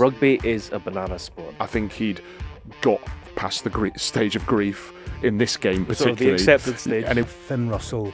Rugby is a banana sport. I think he'd got past the stage of grief in this game particularly. So the acceptance stage. And Finn Russell,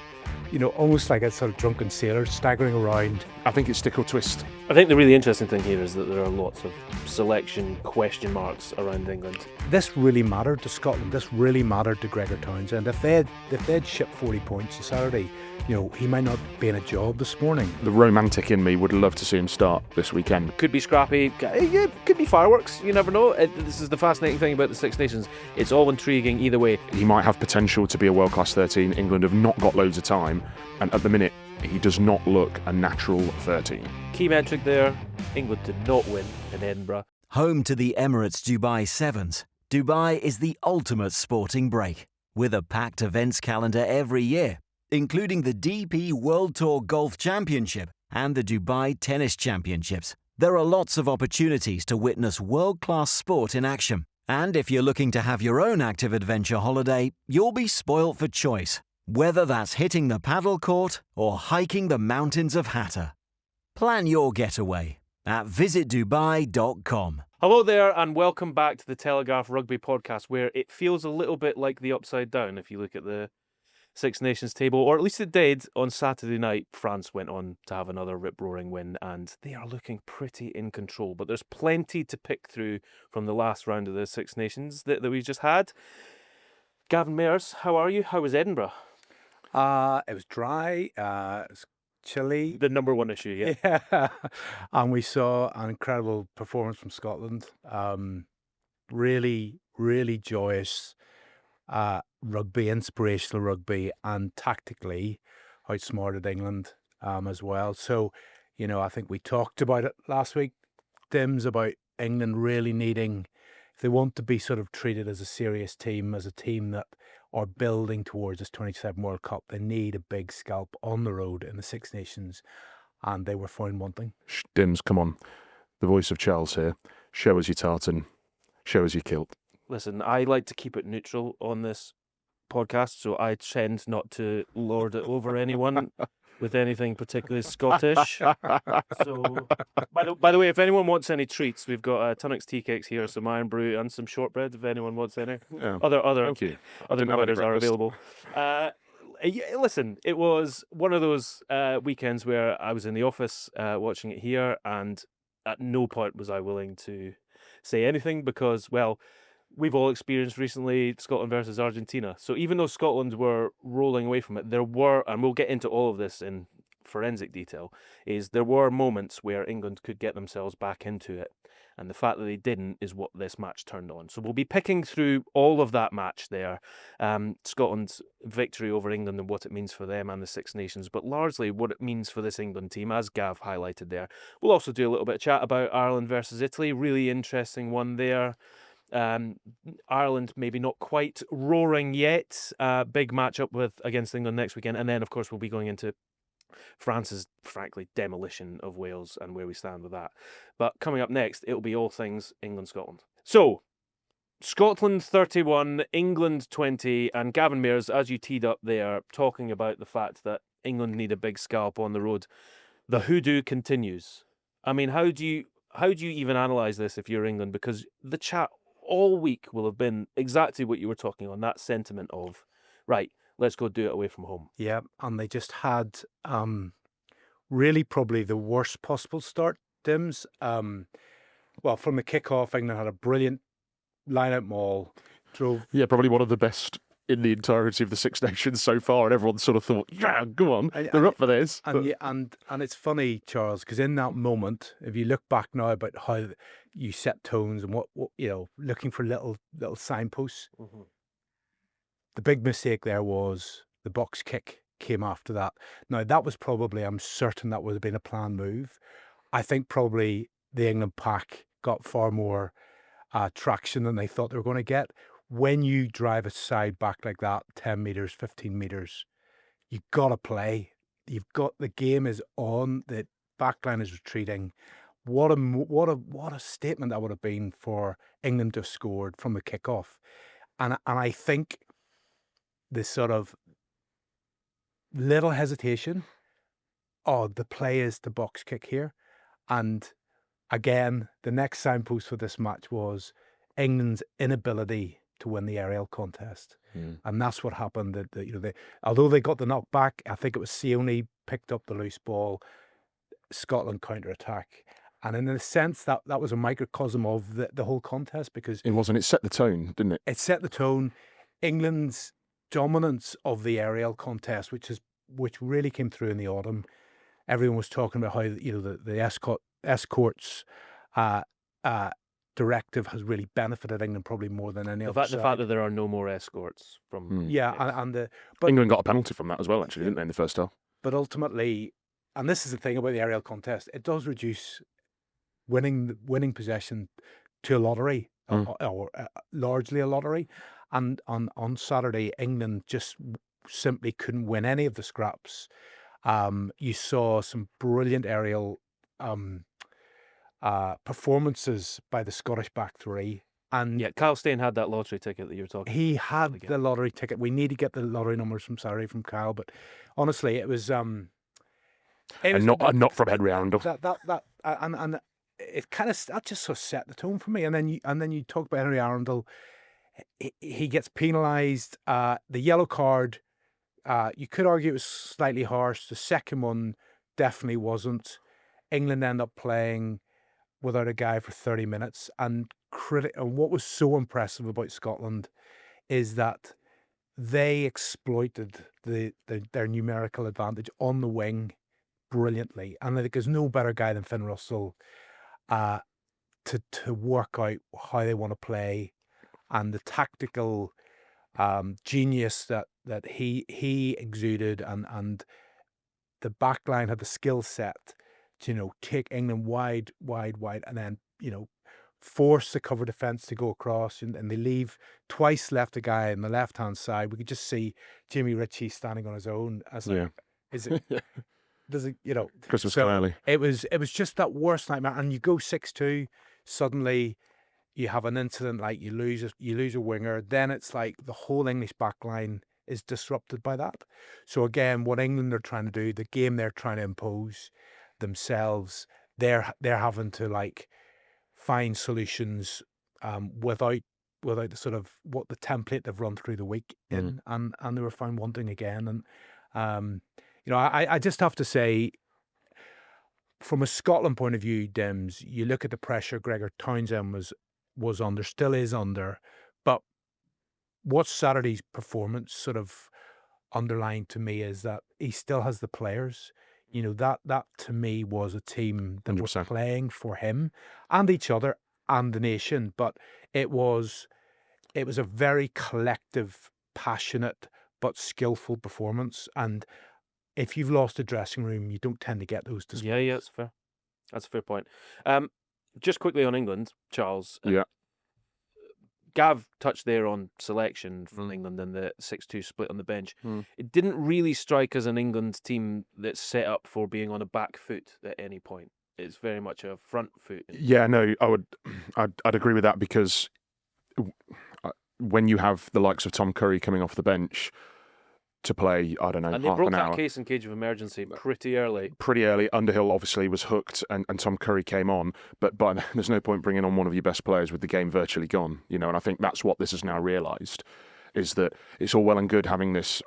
almost like a sort of drunken sailor staggering around. I think it's stick or twist. I think the really interesting thing here is that there are lots of selection question marks around England. This really mattered to Scotland. This really mattered to Gregor Townsend. If they'd shipped 40 points on Saturday, he might not be in a job this morning. The romantic in me would love to see him start this weekend. Could be scrappy, could be fireworks, you never know. This is the fascinating thing about the Six Nations. It's all intriguing either way. He might have potential to be a world-class 13. England have not got loads of time, and at the minute, he does not look a natural 13. Key metric there, England did not win in Edinburgh. Home to the Emirates Dubai Sevens, Dubai is the ultimate sporting break, with a packed events calendar every year, including the DP World Tour Golf Championship and the Dubai Tennis Championships. There are lots of opportunities to witness world-class sport in action. And if you're looking to have your own active adventure holiday, you'll be spoilt for choice, whether that's hitting the paddle court or hiking the mountains of Hatta. Plan your getaway at visitdubai.com. Hello there and welcome back to the Telegraph Rugby Podcast, where it feels a little bit like the Upside Down if you look at the Six Nations table, or at least it did on Saturday night. France went on to have another rip-roaring win and they are looking pretty in control, but there's plenty to pick through from the last round of the Six Nations that we just had. Gavin Mayers, how are you? How was Edinburgh? It was dry, it was chilly. The number one issue, yeah. Yeah. And we saw an incredible performance from Scotland. Really, really joyous rugby, inspirational rugby, and tactically outsmarted England as well. So, I think we talked about it last week, Dims, about England really needing, if they want to be sort of treated as a serious team, as a team that are building towards this 27 World Cup, they need a big scalp on the road in the Six Nations, and they were found wanting. Dims, come on. The voice of Charles here. Show us your tartan. Show us your kilt. Listen, I like to keep it neutral on this podcast, so I tend not to lord it over anyone with anything particularly Scottish. So, by the way, if anyone wants any treats, we've got Tunnocks tea cakes here, some iron brew, and some shortbread. If anyone wants any, Yeah. other Thank you. matters are available. Listen, it was one of those weekends where I was in the office watching it here, and at no point was I willing to say anything because, well, we've all experienced recently Scotland versus Argentina. So even though Scotland were rolling away from it, there were, and we'll get into all of this in forensic detail, there were moments where England could get themselves back into it. And the fact that they didn't is what this match turned on. So we'll be picking through all of that match there. Scotland's victory over England and what it means for them and the Six Nations, but largely what it means for this England team, as Gav highlighted there. We'll also do a little bit of chat about Ireland versus Italy. Really interesting one there. Ireland maybe not quite roaring yet. Big matchup against England next weekend. And then, of course, we'll be going into France's, frankly, demolition of Wales and where we stand with that. But coming up next, it'll be all things England-Scotland. So, Scotland 31, England 20, and Gavin Mayers, as you teed up there, talking about the fact that England need a big scalp on the road. The hoodoo continues. I mean, how do you even analyse this if you're England? Because the chat all week will have been exactly what you were talking on, that sentiment of, right, let's go do it away from home. Yeah, and they just had really probably the worst possible start, Dims. Well, from the kick-off, England had a brilliant line-out maul, drove... Yeah, probably one of the best in the entirety of the Six Nations so far, and everyone sort of thought, yeah, go on, they're up for this. And it's funny, Charles, because in that moment, if you look back now about how you set tones and what looking for little signposts, Mm-hmm. the big mistake there was the box kick came after that. Now, that was probably, I'm certain that would have been a planned move. I think probably the England pack got far more traction than they thought they were going to get. When you drive a side back like that, 10 metres, 15 metres, you've got to play. The game is on, the backline is retreating. What a statement that would have been for England to have scored from the kickoff. And I think this sort of little hesitation, the play is the box kick here. And again, the next signpost for this match was England's inability to win the aerial contest. And that's what happened. Although they got the knock back, I think it was Sione picked up the loose ball, Scotland counter-attack. And in a sense, that was a microcosm of the whole contest, because It wasn't. It set the tone, didn't it? it set the tone. England's dominance of the aerial contest, which really came through in the autumn. Everyone was talking about how the escorts directive has really benefited England probably more than any other. The fact that there are no more escorts from but England got a penalty from that as well, actually, didn't they, in the first half? But ultimately, and this is the thing about the aerial contest, it does reduce winning possession to a lottery, or largely a lottery. And on Saturday, England just simply couldn't win any of the scraps. You saw some brilliant aerial performances by the Scottish back three. And Kyle Steyn had that lottery ticket that you were talking about. he had the lottery ticket. We need to get the lottery numbers from Saturday from Kyle, but honestly, it was not from Henry Arundell. And it kind of that just sort of set the tone for me. And then you talk about Henry Arundell. He gets penalised. The yellow card, you could argue it was slightly harsh. The second one definitely wasn't. England end up playing without a guy for 30 minutes. And what was so impressive about Scotland is that they exploited their numerical advantage on the wing brilliantly. And I think there's no better guy than Finn Russell to work out how they want to play, and the tactical genius that he exuded, and the back line had the skill set to take England wide, and then force the cover defence to go across, and they leave twice left a guy on the left hand side. We could just see Jamie Ritchie standing on his own. As is it? Does it? Christmas so early. It was just that worst nightmare. And you go 6-2, suddenly you have an incident like you lose a winger. Then it's like the whole English back line is disrupted by that. So again, what England are trying to do, the game they're trying to impose themselves, they're having to find solutions without the sort of what the template they've run through the week in, and they were found wanting again. And I just have to say, from a Scotland point of view, Dims, you look at the pressure Gregor Townsend was under, still is under, but what Saturday's performance sort of underlined to me is that he still has the players. That to me was a team that 100%. was playing for him and each other and the nation, but it was a very collective, passionate but skillful performance. And if you've lost a dressing room, you don't tend to get those displays. Yeah, that's fair. That's a fair point. Just quickly on England, Charles. Yeah. Gav touched there on selection from England and the 6-2 split on the bench. It didn't really strike as an England team that's set up for being on a back foot at any point. It's very much a front foot. Yeah, no, I'd agree with that, because when you have the likes of Tom Curry coming off the bench to play, I don't know, and they half broke an that hour. case in cage of emergency pretty early. Underhill obviously was hooked, and Tom Curry came on, but there's no point bringing on one of your best players with the game virtually gone, and I think that's what this has now realised, is that it's all well and good having this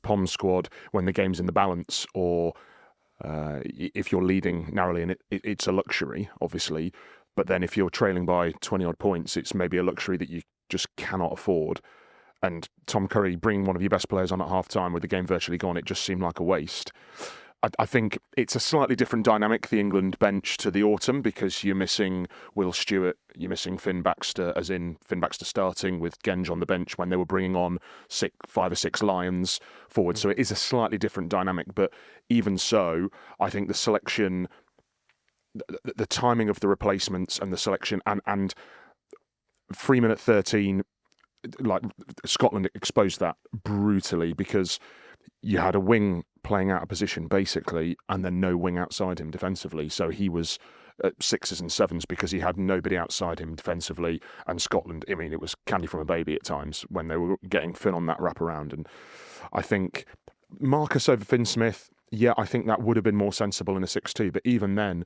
POM squad when the game's in the balance, or if you're leading narrowly, and it's a luxury, obviously, but then if you're trailing by 20 odd points, it's maybe a luxury that you just cannot afford. And Tom Curry bringing one of your best players on at half-time with the game virtually gone, it just seemed like a waste. I think it's a slightly different dynamic, the England bench, to the autumn, because you're missing Will Stewart, you're missing Finn Baxter, as in Finn Baxter starting with Genge on the bench when they were bringing on 5 or 6 Lions forward. So it is a slightly different dynamic. But even so, I think the selection, the timing of the replacements and the selection, and Freeman at 13... Scotland exposed that brutally, because you had a wing playing out of position basically, and then no wing outside him defensively. So he was at 6s and 7s because he had nobody outside him defensively. And Scotland, it was candy from a baby at times when they were getting Finn on that wraparound. And I think Marcus over Finn Smith, I think that would have been more sensible in a 6-2. But even then,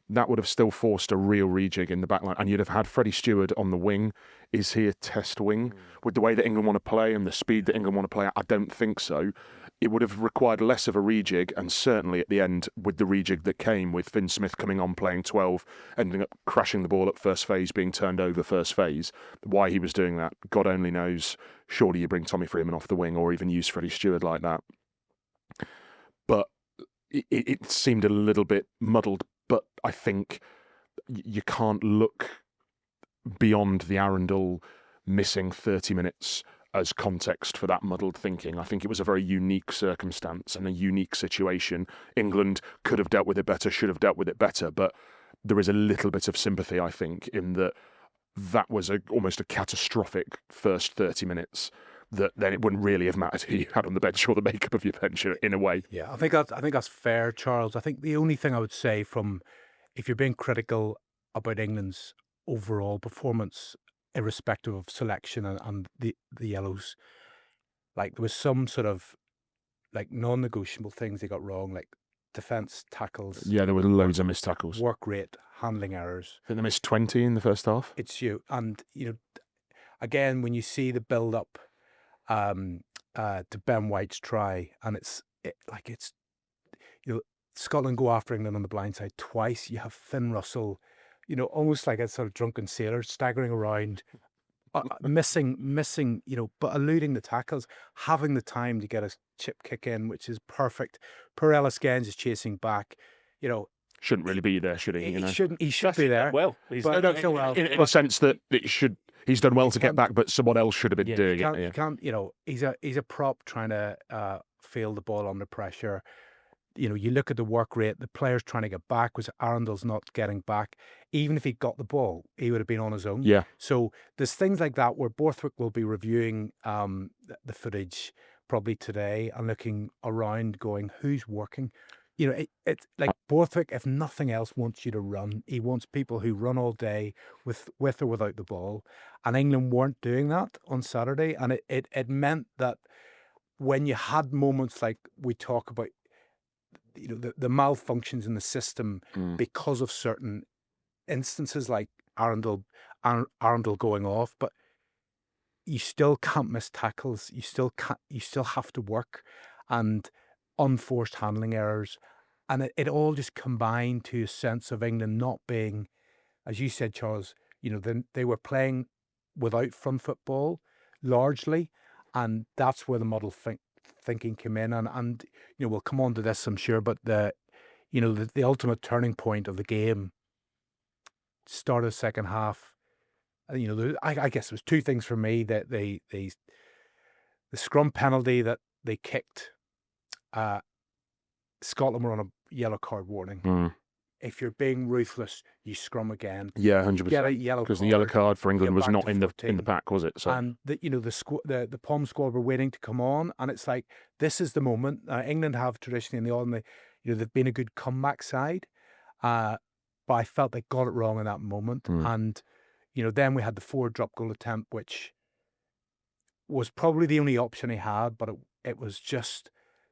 that would have still forced a real rejig in the back line, and you'd have had Freddie Stewart on the wing. Is he a test wing? With the way that England want to play and the speed that England want to play at, I don't think so. It would have required less of a rejig, and certainly at the end, with the rejig that came with Finn Smith coming on playing 12, ending up crashing the ball at first phase, being turned over first phase. Why he was doing that, God only knows. Surely you bring Tommy Freeman off the wing or even use Freddie Stewart like that. But it seemed a little bit muddled, but I think you can't look beyond the Arundell missing 30 minutes as context for that muddled thinking. I think it was a very unique circumstance and a unique situation. England could have dealt with it better, should have dealt with it better, but there is a little bit of sympathy, I think, in that was almost a catastrophic first 30 minutes that then it wouldn't really have mattered who you had on the bench or the makeup of your bench in a way. Yeah, I think that's fair, Charles. I think the only thing I would say from, if you're being critical about England's overall performance, irrespective of selection and the Yellows, like there was some sort of like non-negotiable things they got wrong, like defence tackles. Yeah, there were loads of missed tackles. Work rate, handling errors. I think they missed 20 in the first half. It's you. And, again, when you see the build-up to Ben White's try, and it's Scotland go after England on the blind side twice. You have Finn Russell, almost like a sort of drunken sailor staggering around, missing, but eluding the tackles, having the time to get a chip kick in, which is perfect. Per Ellis-Gens is chasing back, Shouldn't really be there, should he? He should be there. Well, he's but done so well. In a sense that he's done well to get back, but someone else should have been doing it. You can't, he's a prop trying to field the ball under pressure. You look at the work rate, the players trying to get back, was Arundell's not getting back. Even if he got the ball, he would have been on his own. Yeah. So there's things like that where Borthwick will be reviewing the footage probably today and looking around going, who's working? It's like Borthwick, if nothing else, wants you to run. He wants people who run all day with or without the ball. And England weren't doing that on Saturday. And it meant that when you had moments like we talk about, the malfunctions in the system because of certain instances like Arundell going off, but you still can't miss tackles. You still have to work, and unforced handling errors, and it all just combined to a sense of England not being, as you said, Charles, they were playing without front football largely, and that's where the muddle thinking came in, and we'll come on to this, I'm sure, but the ultimate turning point of the game, start of the second half, I guess it was two things for me, that the scrum penalty that they kicked, Scotland were on a yellow card warning. If you're being ruthless, you scrum again. Yeah, 100%. Get a yellow because card. the yellow card for England was back not to in 14. the pack, was it? So. And the Palm squad were waiting to come on, and it's like, this is the moment. England have traditionally in the autumn, they've been a good comeback side, but I felt they got it wrong in that moment. And then we had the 4 drop goal attempt, which was probably the only option he had, but it was just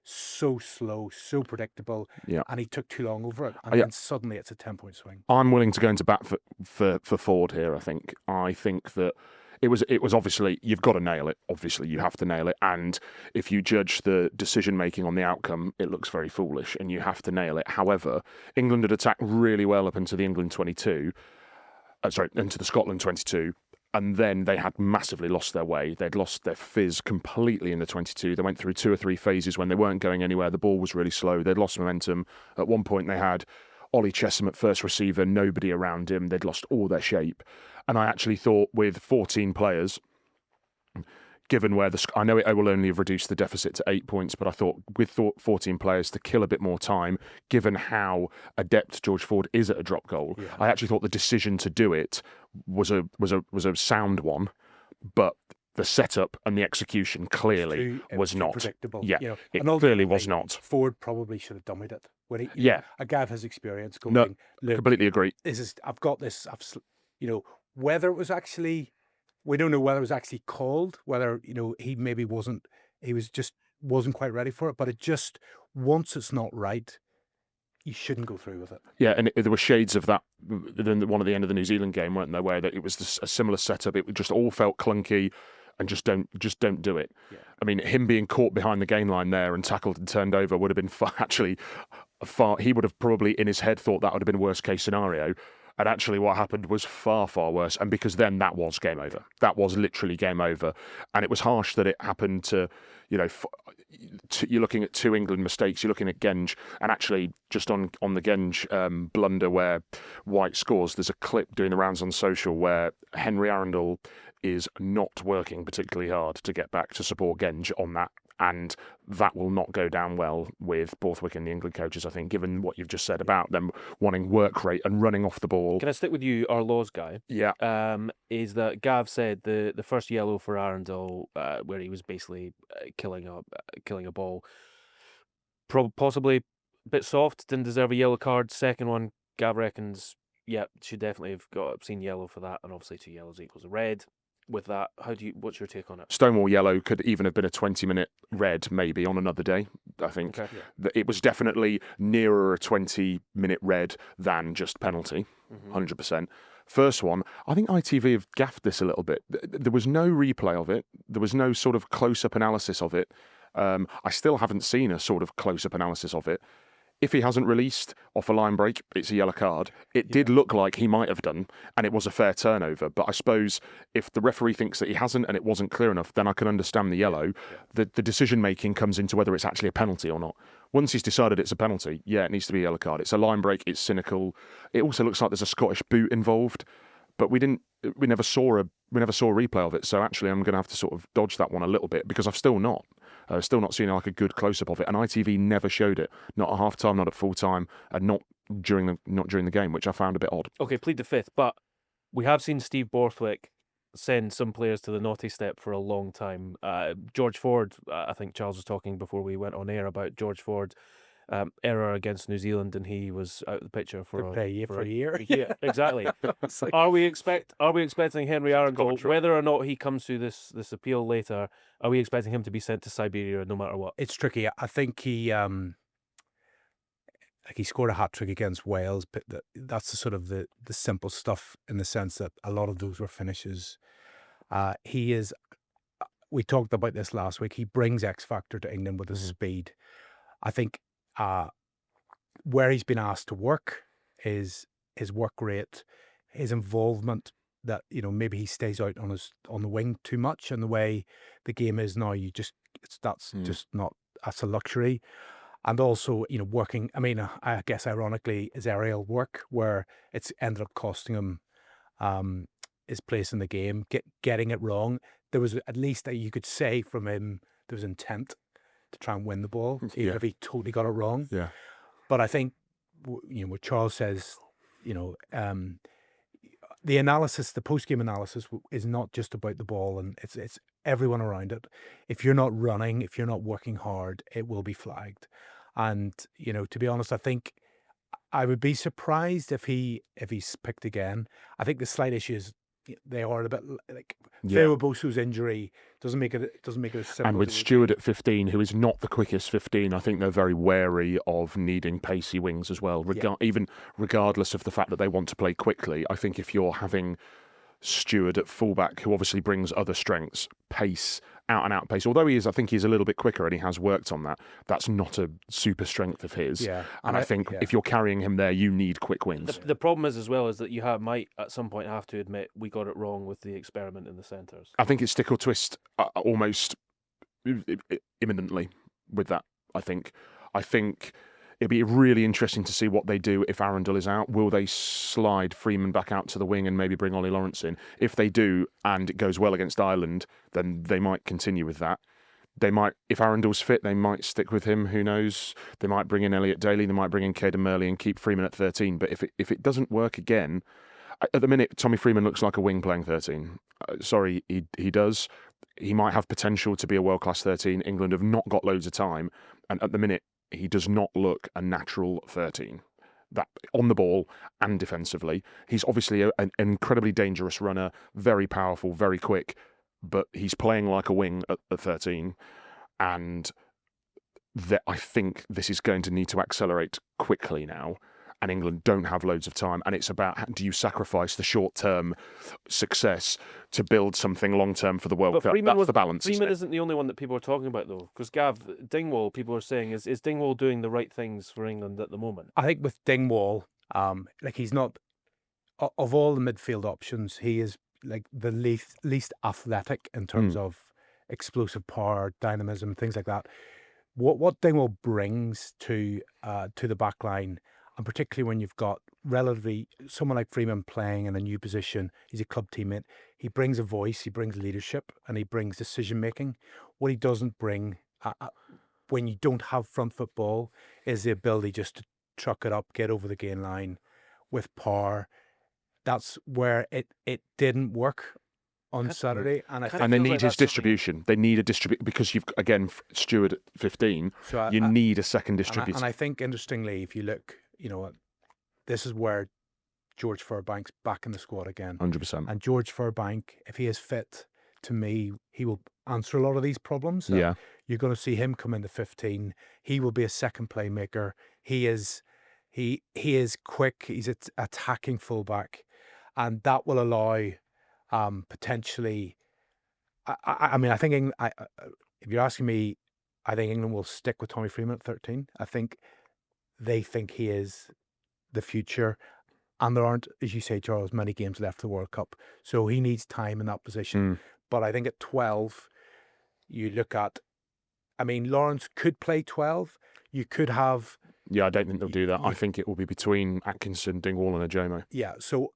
so slow, so predictable, and he took too long over it, and then suddenly it's a 10-point swing. I'm willing to go into bat for Ford here. I think that it was obviously, you've got to nail it. Obviously, you have to nail it, and if you judge the decision making on the outcome, it looks very foolish, and you have to nail it. However, England had attacked really well up into the England 22, into the Scotland 22. And then they had massively lost their way. They'd lost their fizz completely in the 22. They went through 2 or 3 phases when they weren't going anywhere. The ball was really slow. They'd lost momentum. At one point, they had Ollie Chesham at first receiver, nobody around him. They'd lost all their shape. And I actually thought with 14 players, given where I know it will only have reduced the deficit to 8 points, but I thought with 14 players to kill a bit more time, given how adept George Ford is at a drop goal, I actually thought the decision to do it was a sound one, but the setup and the execution clearly was not predictable. Yeah, it clearly was not. Ford probably should have dummied it. When a guy of his experience going, no, look, completely agree. I've got this. Whether it was actually. We don't know whether it was actually called, whether, he maybe wasn't quite ready for it, but it just, once it's not right, you shouldn't go through with it. Yeah, and there were shades of that in one at the end of the New Zealand game, weren't there, where it was a similar setup. It just all felt clunky, and just don't do it. Yeah. I mean, him being caught behind the gain line there and tackled and turned over would have been he would have probably in his head thought that would have been worst case scenario. And actually what happened was far, far worse. And because then that was game over. That was literally game over. And it was harsh that it happened to, you're looking at two England mistakes. You're looking at Genge. And actually, just on the Genge blunder where White scores, there's a clip doing the rounds on social where Henry Arundell is not working particularly hard to get back to support Genge on that. And that will not go down well with Borthwick and the England coaches, I think, given what you've just said about them wanting work rate and running off the ball. Can I stick with you, our laws guy? Yeah. Is that Gav said the first yellow for Arundell, where he was basically killing a ball, possibly a bit soft, didn't deserve a yellow card. Second one, Gav reckons, should definitely have got obscene yellow for that, and obviously 2 yellows equals a red. With that, what's your take on it? Stonewall yellow could even have been a 20-minute red, maybe on another day. I think it was definitely nearer a 20-minute red than just penalty, 100%. First one, I think ITV have gaffed this a little bit. There was no replay of it. There was no sort of close-up analysis of it. I still haven't seen a sort of close-up analysis of it. If he hasn't released off a line break, it's a yellow card. It did look like he might have done, and it was a fair turnover. But I suppose if the referee thinks that he hasn't and it wasn't clear enough, then I can understand the yellow. The decision-making comes into whether it's actually a penalty or not. Once he's decided it's a penalty, it needs to be a yellow card. It's a line break, it's cynical. It also looks like there's a Scottish boot involved, but we never saw a replay of it. So actually I'm going to have to sort of dodge that one a little bit because I've still not seen like a good close-up of it, and ITV never showed it, not at half-time, not at full-time, and not during the game, which I found a bit odd. Okay, plead the fifth, but we have seen Steve Borthwick send some players to the naughty step for a long time. George Ford, I think Charles was talking before we went on air about George Ford. Error against New Zealand, and he was out of the picture for a year. Yeah, exactly. Are we expecting Henry Arundell, whether or not he comes through this appeal later, are we expecting him to be sent to Siberia no matter what? It's tricky. I think he scored a hat-trick against Wales, but that's the sort of the simple stuff in the sense that a lot of those were finishes. We talked about this last week. He brings X factor to England with his speed. I think where he's been asked to work is his work rate, his involvement, that maybe he stays out on the wing too much, and the way the game is now, that's a luxury. And also working, I mean, I guess ironically, his aerial work, where it's ended up costing him his place in the game, getting it wrong. There was at least that you could say from him there was intent to try and win the ball, even if he totally got it wrong. Yeah. But I think what Charles says, the analysis, the post-game analysis, is not just about the ball, and it's everyone around it. If you're not running, if you're not working hard, it will be flagged. And to be honest, I think I would be surprised if he's picked again. I think the slight issue is they are a bit like Bosu's injury doesn't make it as simple. And with Stewart at 15, who is not the quickest 15, I think they're very wary of needing pacey wings as well. Even regardless of the fact that they want to play quickly, I think if you're having Stewart at fullback, who obviously brings other strengths, pace, out and out pace, although I think he's a little bit quicker and he has worked on that, that's not a super strength of his. Yeah. And I think if you're carrying him there, you need quick wins. The problem is as well is that you might at some point have to admit we got it wrong with the experiment in the centres. I think it's stick or twist almost imminently with that. I think it'd be really interesting to see what they do if Arundell is out. Will they slide Freeman back out to the wing and maybe bring Ollie Lawrence in? If they do, and it goes well against Ireland, then they might continue with that. They might, if Arundell's fit, they might stick with him. Who knows? They might bring in Elliot Daly. They might bring in Caden Murley and keep Freeman at 13. But if it doesn't work again, at the minute, Tommy Freeman looks like a wing playing 13. Sorry, he does. He might have potential to be a world-class 13. England have not got loads of time. And at the minute, he does not look a natural 13. That on the ball and defensively. He's obviously an incredibly dangerous runner, very powerful, very quick, but he's playing like a wing at 13. And that I think this is going to need to accelerate quickly now. And England don't have loads of time. And it's about, do you sacrifice the short-term success to build something long-term for the World Cup? That's the balance. Freeman isn't the only one that people are talking about, though. Because Dingwall, people are saying, is Dingwall doing the right things for England at the moment? I think with Dingwall, he's not, of all the midfield options, he is like the least athletic in terms of explosive power, dynamism, things like that. What Dingwall brings to the back line, and particularly when you've got relatively someone like Freeman playing in a new position, he's a club teammate. He brings a voice, he brings leadership, and he brings decision making. What he doesn't bring when you don't have front football is the ability just to truck it up, get over the gain line with power. That's where it didn't work on Saturday, and they need his distribution. They need a distribution because you've again Stewart at 15. So you need a second distributor. And I think interestingly, if you look, this is where George Furbank's back in the squad again. 100%. And George Furbank, if he is fit, to me, he will answer a lot of these problems. Yeah. You're going to see him come into 15. He will be a second playmaker. He is quick. He's an attacking fullback, and that will allow potentially. I think if you're asking me, I think England will stick with Tommy Freeman at 13. I think they think he is the future, and there aren't, as you say, Charles, many games left for the World Cup, so he needs time in that position. But I think at 12, you look at, Lawrence could play 12. You could have. Yeah, I don't think they'll do that. I think it will be between Atkinson, Dingwall, and Ajomo. Yeah. So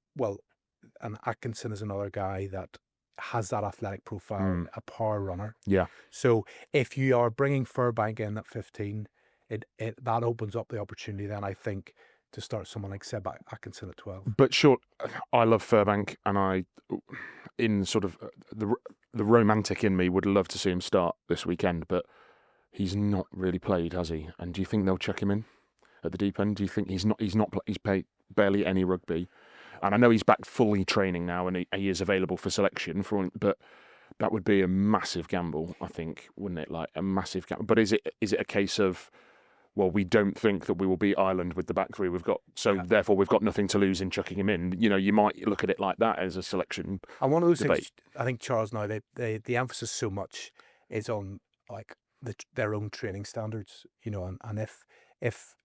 and Atkinson is another guy that has that athletic profile, a power runner. Yeah. So if you are bringing Furbank in at 15, that opens up the opportunity then, I think, to start someone like Seb Atkinson at 12. But sure, I love Furbank, and in sort of the romantic in me, would love to see him start this weekend, but he's not really played, has he? And do you think they'll chuck him in at the deep end? Do you think he's played barely any rugby? And I know he's back fully training now, and he is available for selection. But that would be a massive gamble, I think, wouldn't it? Like a massive gamble. But is it a case of, well, we don't think that we will beat Ireland with the back three we've got, therefore we've got nothing to lose in chucking him in? You might look at it like that as a selection. And one of those things, I think, Charles, now the emphasis so much is on like their own training standards, and if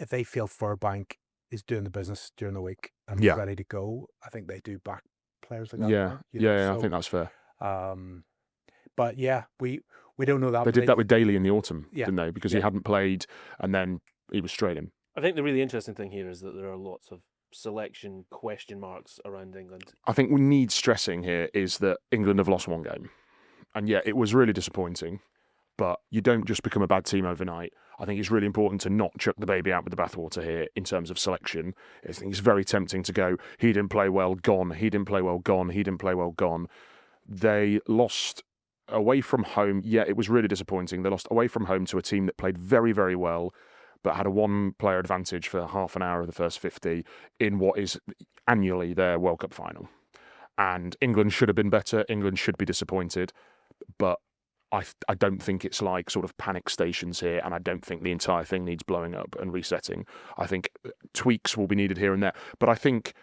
they feel Furbank is doing the business during the week and ready to go, I think they do back players like that. Yeah, I think that's fair. But yeah, we don't know that. They did that with Daly in the autumn, didn't they? Because he hadn't played, and then he was straight in. I think the really interesting thing here is that there are lots of selection question marks around England. I think what needs stressing here is that England have lost one game. And yeah, it was really disappointing, but you don't just become a bad team overnight. I think it's really important to not chuck the baby out with the bathwater here in terms of selection. I think it's very tempting to go, he didn't play well, gone. He didn't play well, gone. He didn't play well, gone. They lost away from home. Yeah, it was really disappointing. They lost away from home to a team that played very, very well, but had a one-player advantage for half an hour of the first 50 in what is annually their World Cup final. And England should have been better. England should be disappointed. But I don't think it's like sort of panic stations here, and I don't think the entire thing needs blowing up and resetting. I think tweaks will be needed here and there. But I think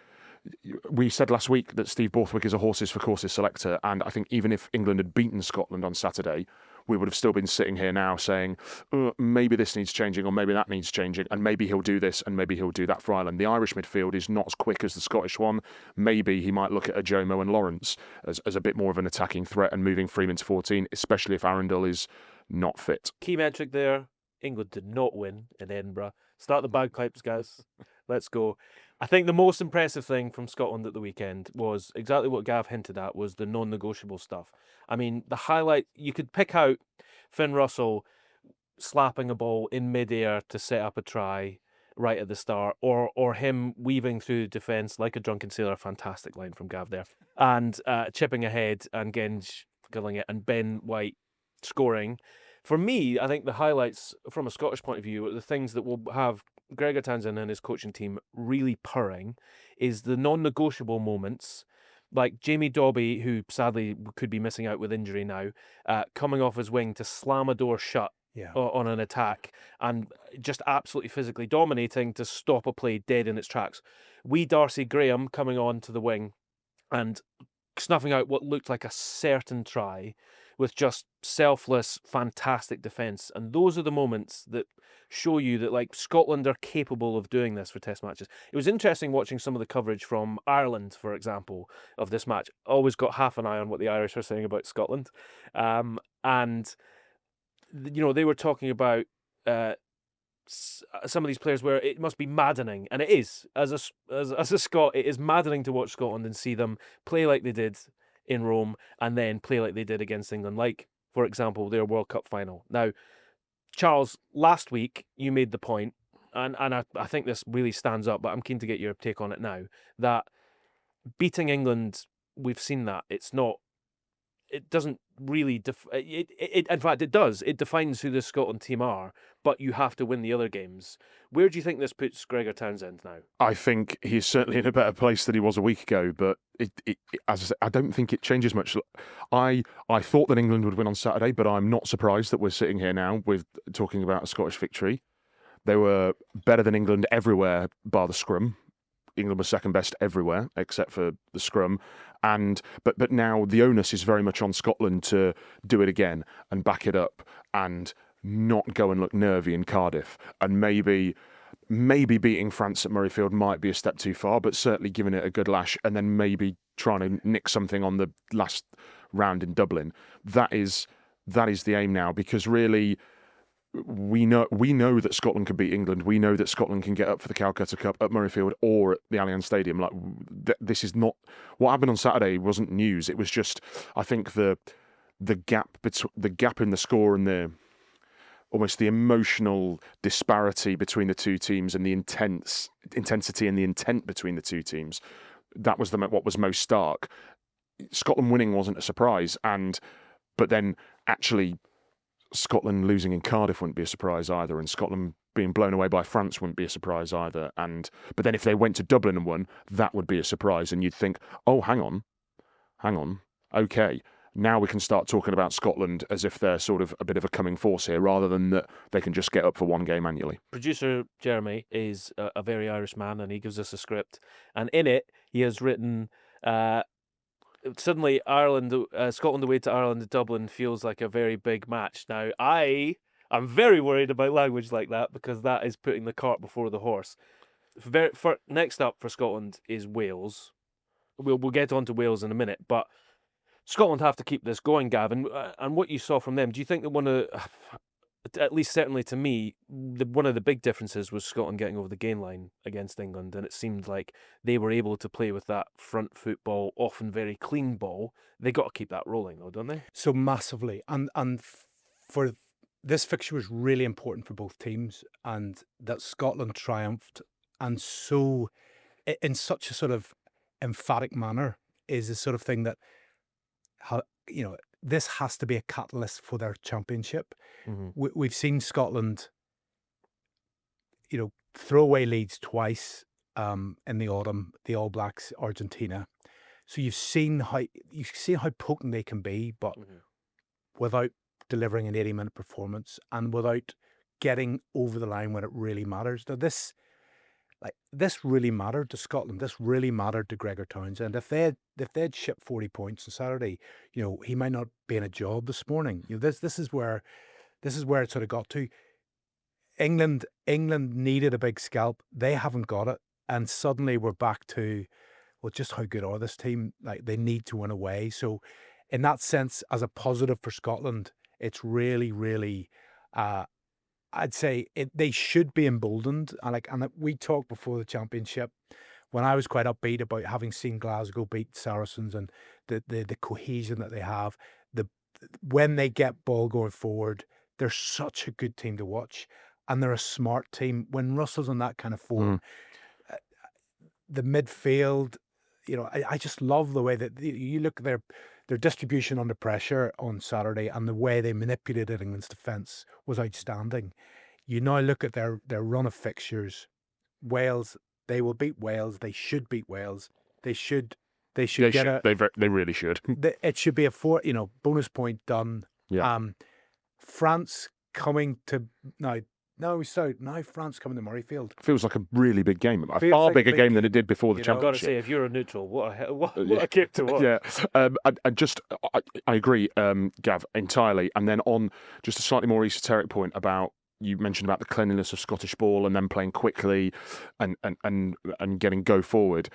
we said last week that Steve Borthwick is a horses for courses selector, and I think even if England had beaten Scotland on Saturday, we would have still been sitting here now saying, maybe this needs changing, or maybe that needs changing, and maybe he'll do this, and maybe he'll do that for Ireland. The Irish midfield is not as quick as the Scottish one. Maybe he might look at Ajomo and Lawrence as a bit more of an attacking threat and moving Freeman to 14, especially if Arundell is not fit. Key metric there, England did not win in Edinburgh. Start the bagpipes, guys. Let's go. I think the most impressive thing from Scotland at the weekend was exactly what Gav hinted at, was the non-negotiable stuff. I mean, the highlight, you could pick out Finn Russell slapping a ball in midair to set up a try right at the start, or him weaving through defence like a drunken sailor, fantastic line from Gav there, and chipping ahead and Genge killing it, and Ben White scoring. For me, I think the highlights from a Scottish point of view, the things that will have Gregor Townsend and his coaching team really purring, is the non-negotiable moments, like Jamie Dobby, who sadly could be missing out with injury now, coming off his wing to slam a door shut on an attack and just absolutely physically dominating to stop a play dead in its tracks. Darcy Graham coming on to the wing and snuffing out what looked like a certain try with just selfless, fantastic defence. And those are the moments that show you that, like, Scotland are capable of doing this for Test matches. It was interesting watching some of the coverage from Ireland, for example, of this match. Always got half an eye on what the Irish are saying about Scotland. And, you know, they were talking about some of these players where it must be maddening, and it is. As a Scot, it is maddening to watch Scotland and see them play like they did in Rome and then play like they did against England, like, for example, their World Cup final. Now, Charles, last week you made the point, and I think this really stands up, but I'm keen to get your take on it now, that beating England, we've seen that. It doesn't really, in fact, it does. It defines who the Scotland team are, but you have to win the other games. Where do you think this puts Gregor Townsend now? I think he's certainly in a better place than he was a week ago, but as I said, I don't think it changes much. I thought that England would win on Saturday, but I'm not surprised that we're sitting here now with talking about a Scottish victory. They were better than England everywhere bar the scrum. England was second best everywhere except for the scrum. But now the onus is very much on Scotland to do it again and back it up and not go and look nervy in Cardiff. And maybe beating France at Murrayfield might be a step too far, but certainly giving it a good lash and then maybe trying to nick something on the last round in Dublin. That is the aim now, because really we know that Scotland can beat England. We know that Scotland can get up for the Calcutta Cup at Murrayfield or at the Allianz Stadium. Like, this is not what happened on Saturday. Wasn't news. It was just, I think, the gap in the score and almost the emotional disparity between the two teams and the intensity and the intent between the two teams. That was what was most stark. Scotland winning wasn't a surprise, but then actually Scotland losing in Cardiff wouldn't be a surprise either, and Scotland being blown away by France wouldn't be a surprise either. But then if they went to Dublin and won, that would be a surprise, and you'd think, oh, hang on, okay, now we can start talking about Scotland as if they're sort of a bit of a coming force here, rather than that they can just get up for one game annually. Producer Jeremy is a very Irish man, and he gives us a script, and in it he has written, suddenly Scotland away to Ireland to Dublin feels like a very big match. Now, I'm very worried about language like that, because that is putting the cart before the horse. Next up for Scotland is Wales. We'll get on to Wales in a minute, but Scotland have to keep this going, Gavin. And what you saw from them, do you think that at least certainly to me, one of the big differences was Scotland getting over the gain line against England, and it seemed like they were able to play with that front foot ball, often very clean ball. They got to keep that rolling, though, don't they? So massively, and for this fixture was really important for both teams, and that Scotland triumphed, and so in such a sort of emphatic manner is the sort of thing that, this has to be a catalyst for their championship. Mm-hmm. We've seen Scotland, throw away leads twice in the autumn, the All Blacks, Argentina. So you've seen how potent they can be, but without delivering an 80-minute performance and without getting over the line when it really matters. Now this really mattered to Scotland. This really mattered to Gregor Townsend. If they'd shipped 40 points on Saturday, he might not be in a job this morning. This is where it sort of got to. England needed a big scalp. They haven't got it, and suddenly we're back to, well, just how good are this team? Like, they need to win away. So, in that sense, as a positive for Scotland, it's really, really. I'd say they should be emboldened. And we talked before the championship when I was quite upbeat about having seen Glasgow beat Saracens and the cohesion that they have. When they get ball going forward, they're such a good team to watch, and they're a smart team. When Russell's in that kind of form, the midfield, I just love the way that you look at their distribution under pressure on Saturday, and the way they manipulated England's defence was outstanding. You now look at their run of fixtures. Wales, they will beat Wales. They should beat Wales. They really should. It should be a bonus point done. Yeah. France coming to now. No, so now France coming to Murrayfield. Feels like a really big game, a Feels far like a bigger big- game than it did before the I've got to championship. say, if you're a neutral, what Yeah. a game to watch. Yeah, I agree, Gav, entirely. And then on just a slightly more esoteric point about, you mentioned about the cleanliness of Scottish ball and then playing quickly and getting go forward.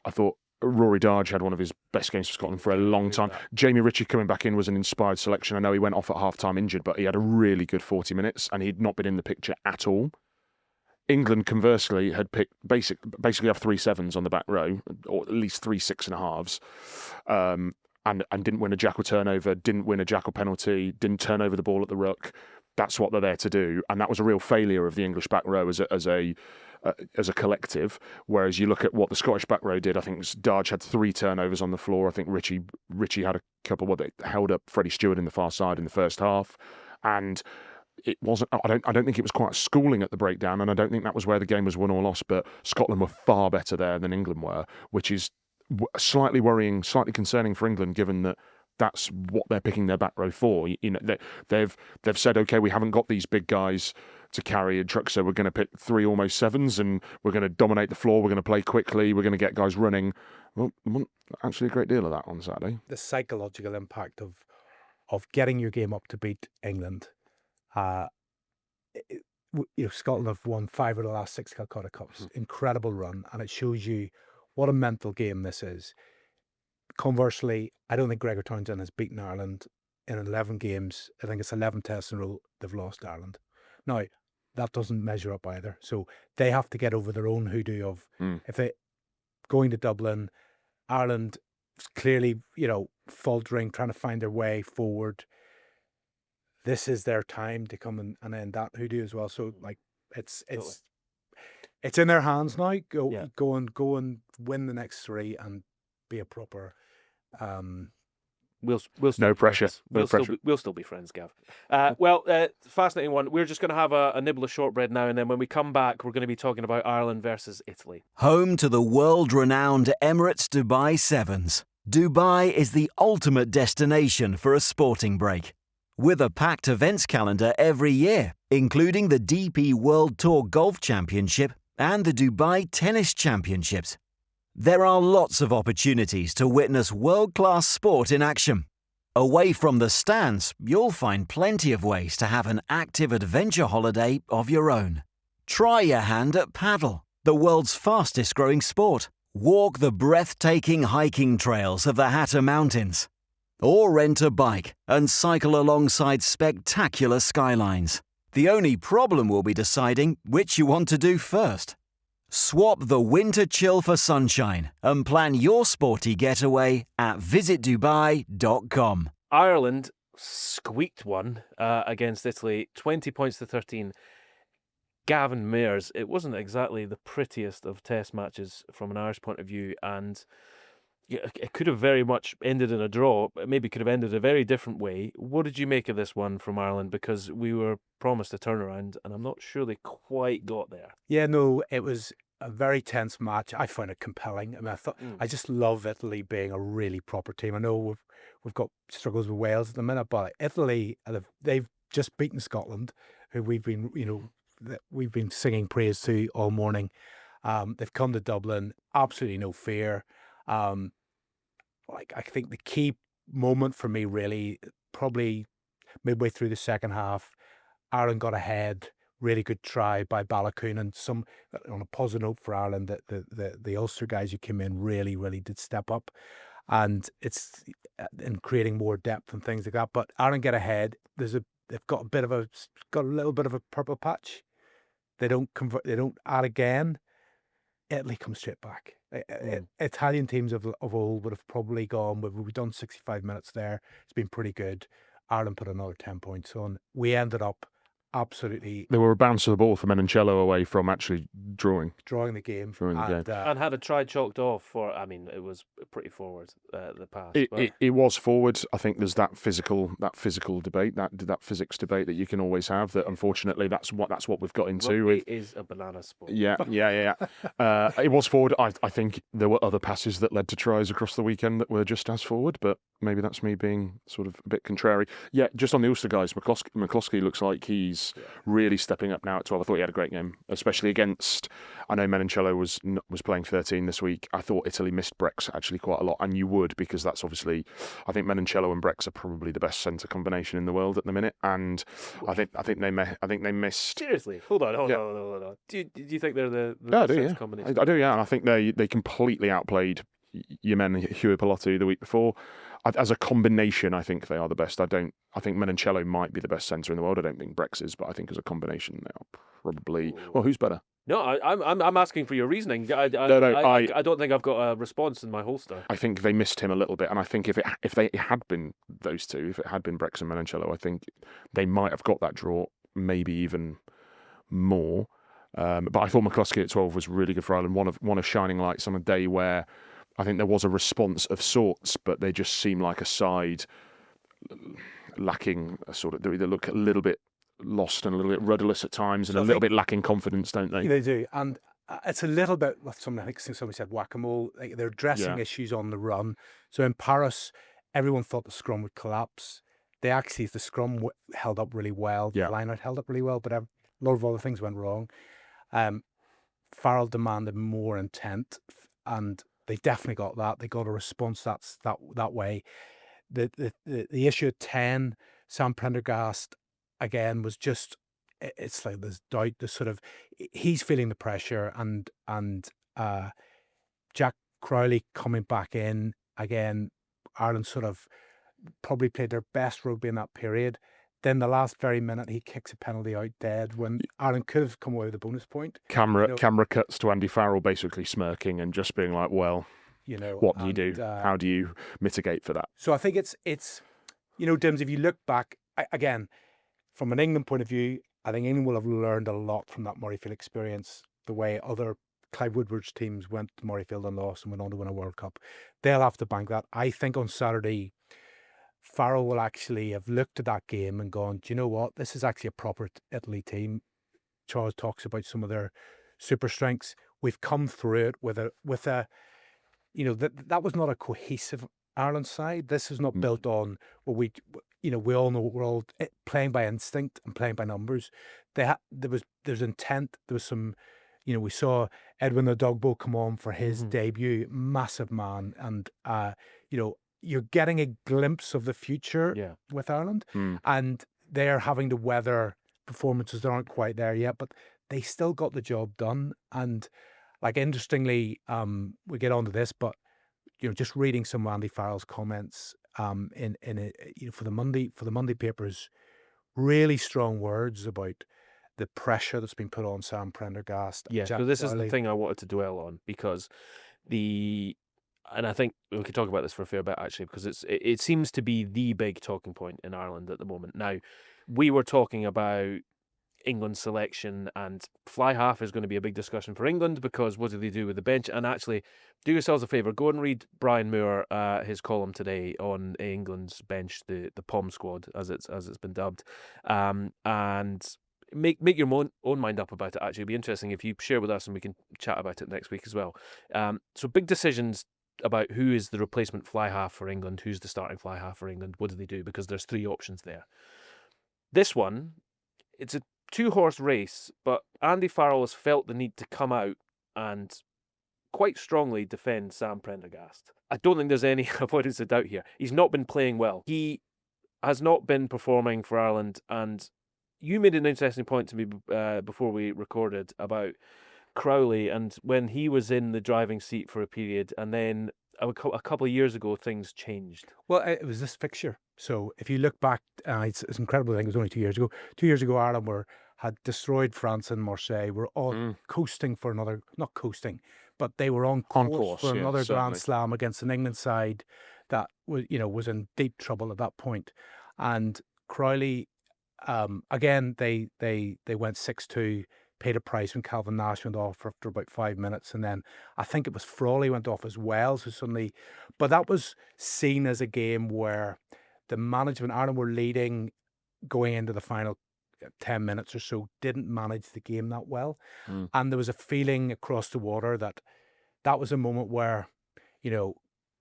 I thought Rory Darge had one of his best games for Scotland for a long time. Jamie Ritchie coming back in was an inspired selection. I know he went off at half-time injured, but he had a really good 40 minutes and he'd not been in the picture at all. England, conversely, had picked basically have 3 sevens on the back row, or at least 3 6.5s, and didn't win a jackal turnover, didn't win a jackal penalty, didn't turn over the ball at the ruck. That's what they're there to do, and that was a real failure of the English back row as a collective. Whereas you look at what the Scottish back row did, I think Darge had 3 turnovers on the floor. I think Ritchie had a couple. What they held up Freddie Stewart in the far side in the first half, and it wasn't. I don't think it was quite schooling at the breakdown, and I don't think that was where the game was won or lost. But Scotland were far better there than England were, which is slightly worrying, slightly concerning for England, given that that's what they're picking their back row for. You know, they've said, okay, we haven't got these big guys to carry a truck, so we're going to pick 3 almost sevens, and we're going to dominate the floor. We're going to play quickly. We're going to get guys running. Well, actually, a great deal of that on Saturday. The psychological impact of getting your game up to beat England. Scotland have won 5 of the last 6 Calcutta Cups. Incredible run, and it shows you what a mental game this is. Conversely, I don't think Gregor Townsend has beaten Ireland in 11 games. I think it's 11 tests in a row they've lost Ireland. Now, that doesn't measure up either. So they have to get over their own hoodoo of if they going to Dublin, Ireland clearly, faltering, trying to find their way forward. This is their time to come and end that hoodoo as well. So it's in their hands now. Go and win the next 3 and be a proper. We'll still No be pressure. friends. We'll still be friends, Gav. Fascinating one. We're just going to have a nibble of shortbread now, and then when we come back, we're going to be talking about Ireland versus Italy. Home to the world-renowned Emirates Dubai Sevens, Dubai is the ultimate destination for a sporting break. With a packed events calendar every year, including the DP World Tour Golf Championship and the Dubai Tennis Championships. There are lots of opportunities to witness world-class sport in action. Away from the stands, you'll find plenty of ways to have an active adventure holiday of your own. Try your hand at paddle, the world's fastest-growing sport. Walk the breathtaking hiking trails of the Hatter Mountains. Or rent a bike and cycle alongside spectacular skylines. The only problem will be deciding which you want to do first. Swap the winter chill for sunshine and plan your sporty getaway at visitdubai.com. Ireland squeaked one against Italy, 20 points to 13. Gavin Mayers, it wasn't exactly the prettiest of test matches from an Irish point of view, and it could have very much ended in a draw. It maybe could have ended a very different way. What did you make of this one from Ireland? Because we were promised a turnaround, and I'm not sure they quite got there. Yeah, no, it was a very tense match. I found it compelling. I mean, I just love Italy being a really proper team. I know we've got struggles with Wales at the minute, but Italy, they've just beaten Scotland, who we've been singing praise to all morning. They've come to Dublin, absolutely no fear. I think the key moment for me, really, probably midway through the second half, Ireland got ahead. Really good try by Balakoon, and some on a positive note for Ireland, that the Ulster guys who came in really did step up, and it's in creating more depth and things like that. But Ireland get ahead. They've got a little bit of a purple patch. They don't convert. They don't add again. Italy comes straight back. Italian teams of old would have probably gone. We've done 65 minutes there. It's been pretty good. Ireland put another 10 points on. We ended up absolutely They were a bounce of the ball for Menoncello away from actually drawing. drawing the game. Drawing the game. And had a try chalked off for, I mean, it was pretty forward, the pass. It was forward. I think there's that physical debate, that physics debate that you can always have. That unfortunately, that's what we've got into. Rugby is a banana sport. Yeah. It was forward. I think there were other passes that led to tries across the weekend that were just as forward, but maybe that's me being sort of a bit contrary. Yeah, just on the Ulster guys, McCloskey looks like he's really stepping up now at 12. I thought he had a great game, especially against. I know Menoncello was playing 13 this week. I thought Italy missed Brex actually quite a lot, and you would, because that's obviously. I think Menoncello and Brex are probably the best centre combination in the world at the minute, and I think they missed. Seriously, hold on. Do you think they're the Yeah, I do. best Yeah, combination? I do. Yeah, and I think they completely outplayed your men Huey Pilotu the week before. As a combination, I think they are the best. I think Menoncello might be the best centre in the world. I don't think Brex is, but I think as a combination, they are probably. Well, who's better? No, I'm asking for your reasoning. I don't think I've got a response in my holster. I think they missed him a little bit, and I think if they had been those two, if it had been Brex and Menoncello, I think they might have got that draw, maybe even more. But I thought McCluskey at 12 was really good for Ireland. One of shining lights on a day where I think there was a response of sorts, but they just seem like a side lacking a sort of. They look a little bit lost and a little bit rudderless at times, and a little bit lacking confidence, don't they? They do, and it's a little bit. I think somebody said whack-a-mole. Like they're addressing issues on the run. So in Paris, everyone thought the scrum would collapse. The scrum held up really well. The line-out held up really well, but a lot of other things went wrong. Farrell demanded more intent, and they definitely got that. They got a response that way. The issue at 10, Sam Prendergast again was just. It's like there's doubt. There's sort of he's feeling the pressure, and Jack Crowley coming back in again. Ireland sort of probably played their best rugby in that period. Then the last very minute, he kicks a penalty out dead when Ireland could have come away with a bonus point. Camera cuts to Andy Farrell basically smirking and just being like, "Well, what do you do? How do you mitigate for that?" So I think it's Dims. If you look back again from an England point of view, I think England will have learned a lot from that Murrayfield experience. The way other Clive Woodward's teams went to Murrayfield and lost and went on to win a World Cup, they'll have to bank that. I think on Saturday, Farrell will actually have looked at that game and gone, do you know what? This is actually a proper Italy team. Charles talks about some of their super strengths. We've come through it with a that was not a cohesive Ireland side. This is not built on we all know we're all playing by instinct and playing by numbers. There's intent. There was some, we saw Edwin the Dogbo come on for his debut, massive man, and you're getting a glimpse of the future with Ireland, and they're having to weather performances that aren't quite there yet, but they still got the job done. And like interestingly, we get onto this, but just reading some of Andy Farrell's comments for the Monday papers, really strong words about the pressure that's been put on Sam Prendergast. Yeah, so this is the thing I wanted to dwell on, because and I think we could talk about this for a fair bit actually, because it seems to be the big talking point in Ireland at the moment. Now, we were talking about England's selection, and fly half is going to be a big discussion for England, because what do they do with the bench? And actually, do yourselves a favour, go and read Brian Moore, his column today on England's bench, the POM squad as it's been dubbed, and make your own mind up about it. Actually, it'd be interesting if you share with us, and we can chat about it next week as well. So big decisions about who is the replacement fly half for England, who's the starting fly half for England, what do they do? Because there's three options there. This one, it's a 2-horse race, but Andy Farrell has felt the need to come out and quite strongly defend Sam Prendergast. I don't think there's any avoidance of doubt here. He's not been playing well. He has not been performing for Ireland, and you made an interesting point to me before we recorded about Crowley, and when he was in the driving seat for a period, and then a couple of years ago things changed. Well, it was this fixture. So if you look back, it's incredible. I think it was only 2 years ago. 2 years ago, Ireland had destroyed France and Marseille. Were all coasting for another, not coasting, but they were on course for another Grand Slam against an England side that was in deep trouble at that point. And Crowley again, they went 6-2, paid a price when Calvin Nash went off after about 5 minutes. And then I think it was Frawley went off as well. So suddenly, but that was seen as a game where the management, Ireland were leading going into the final 10 minutes or so, didn't manage the game that well. And there was a feeling across the water that was a moment where, there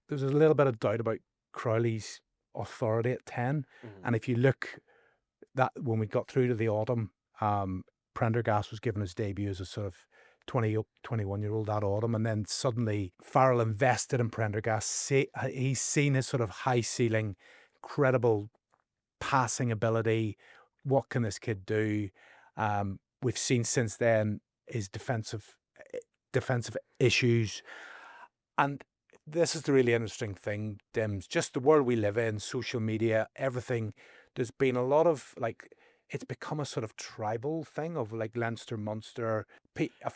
was a little bit of doubt about Crowley's authority at 10. And if you look, that when we got through to the autumn, Prendergast was given his debut as a sort of 21-year-old that autumn, and then suddenly Farrell invested in Prendergast. He's seen his sort of high ceiling, incredible passing ability. What can this kid do? We've seen since then his defensive issues, and this is the really interesting thing, Dims. Just the world we live in, social media, everything. There's been a lot of it's become a sort of tribal thing of like Leinster, Munster.